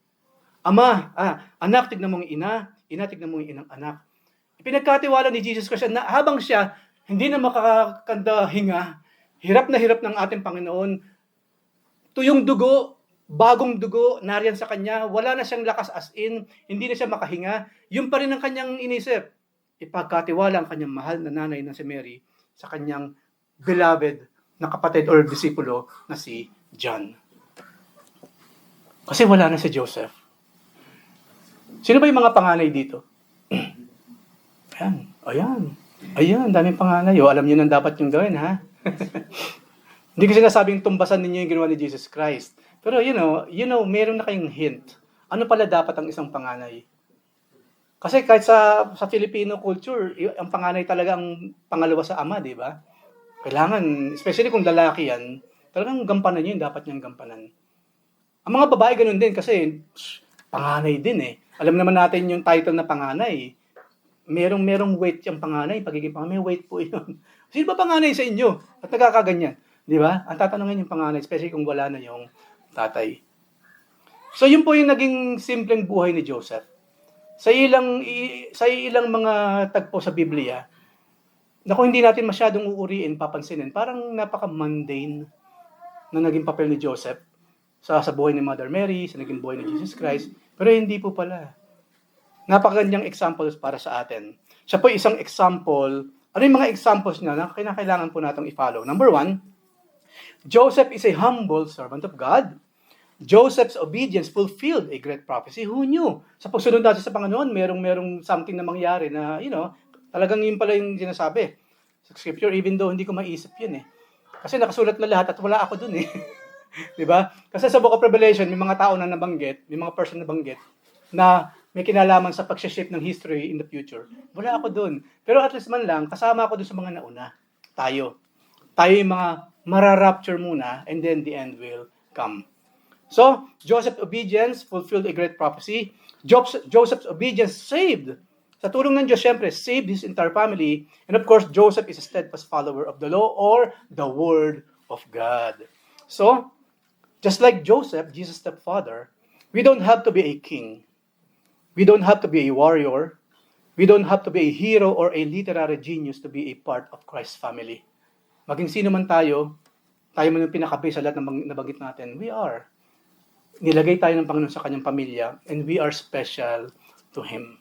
Ama, anak, tignan mo ang ina tignan mo ang inang anak. Ipinagkatiwala ni Jesus Christ na habang siya hindi na makakanda hinga, hirap na hirap ng ating Panginoon, tuyong dugo, bagong dugo, nariyan sa kanya, wala na siyang lakas as in, hindi na siya makahinga, yun pa rin ang kanyang inisip. Ipagkatiwala ang kanyang mahal na nanay na si Mary sa kanyang beloved na kapatid or disipulo na si John. Kasi wala na si Joseph. Sino ba yung mga panganay dito? Ayan, daming panganay. Alam niyo nang dapat yung gawin, ha? Hindi ko sinasabing tumbasan ninyo yung ginawa ni Jesus Christ. Pero you know, meron na kayong hint. Ano pala dapat ang isang panganay? Kasi kahit sa Filipino culture, ang panganay talaga ang pangalawa sa ama, di ba? Kailangan, especially kung lalaki yan, talagang gampanan yun, dapat niyang gampanan. Ang mga babae ganun din kasi panganay din eh. Alam naman natin yung title na panganay. Merong weight yung panganay, pagiging panganay, may weight po yun. Sino ba panganay sa inyo? At nagkakaganyan? Di ba? Ang tatanungin yung panganay, especially kung wala na yung tatay. So yun po yung naging simpleng buhay ni Joseph. Sa ilang mga tagpo sa Biblia, kung hindi natin masyadong uuriin, papansinin, parang napaka-mundane na naging papel ni Joseph sa buhay ni Mother Mary, sa naging buhay ni Jesus Christ. Pero hindi po pala. Napakagandang examples para sa atin. Siya po isang example. Ano yung mga examples niya na kailangan po natong i-follow? Number one, Joseph is a humble servant of God. Joseph's obedience fulfilled a great prophecy. Who knew? Sa pagsunod natin sa Panginoon, merong something na mangyari na, talagang yun pala yung sinasabi. Sa scripture, even though hindi ko maisip yun eh. Kasi nakasulat na lahat at wala ako dun eh. Diba? Kasi sa Book of Revelation, may mga tao na nabanggit, may mga person na nabanggit, na may kinalaman sa pag-shape ng history in the future. Wala ako dun. Pero at least man lang, kasama ako dun sa mga nauna. Tayo yung mga mararapture muna, and then the end will come. So, Joseph's obedience fulfilled a great prophecy. Joseph's obedience saved. Sa tulong ng Diyos, syempre, saved his entire family. And of course, Joseph is a steadfast follower of the law or the word of God. So, just like Joseph, Jesus' stepfather, we don't have to be a king. We don't have to be a warrior. We don't have to be a hero or a literary genius to be a part of Christ's family. Maging sino man tayo man yung pinakabi sa lahat ng nabanggit natin, we are. Nilagay tayo ng Panginoon sa kanyang pamilya and we are special to Him.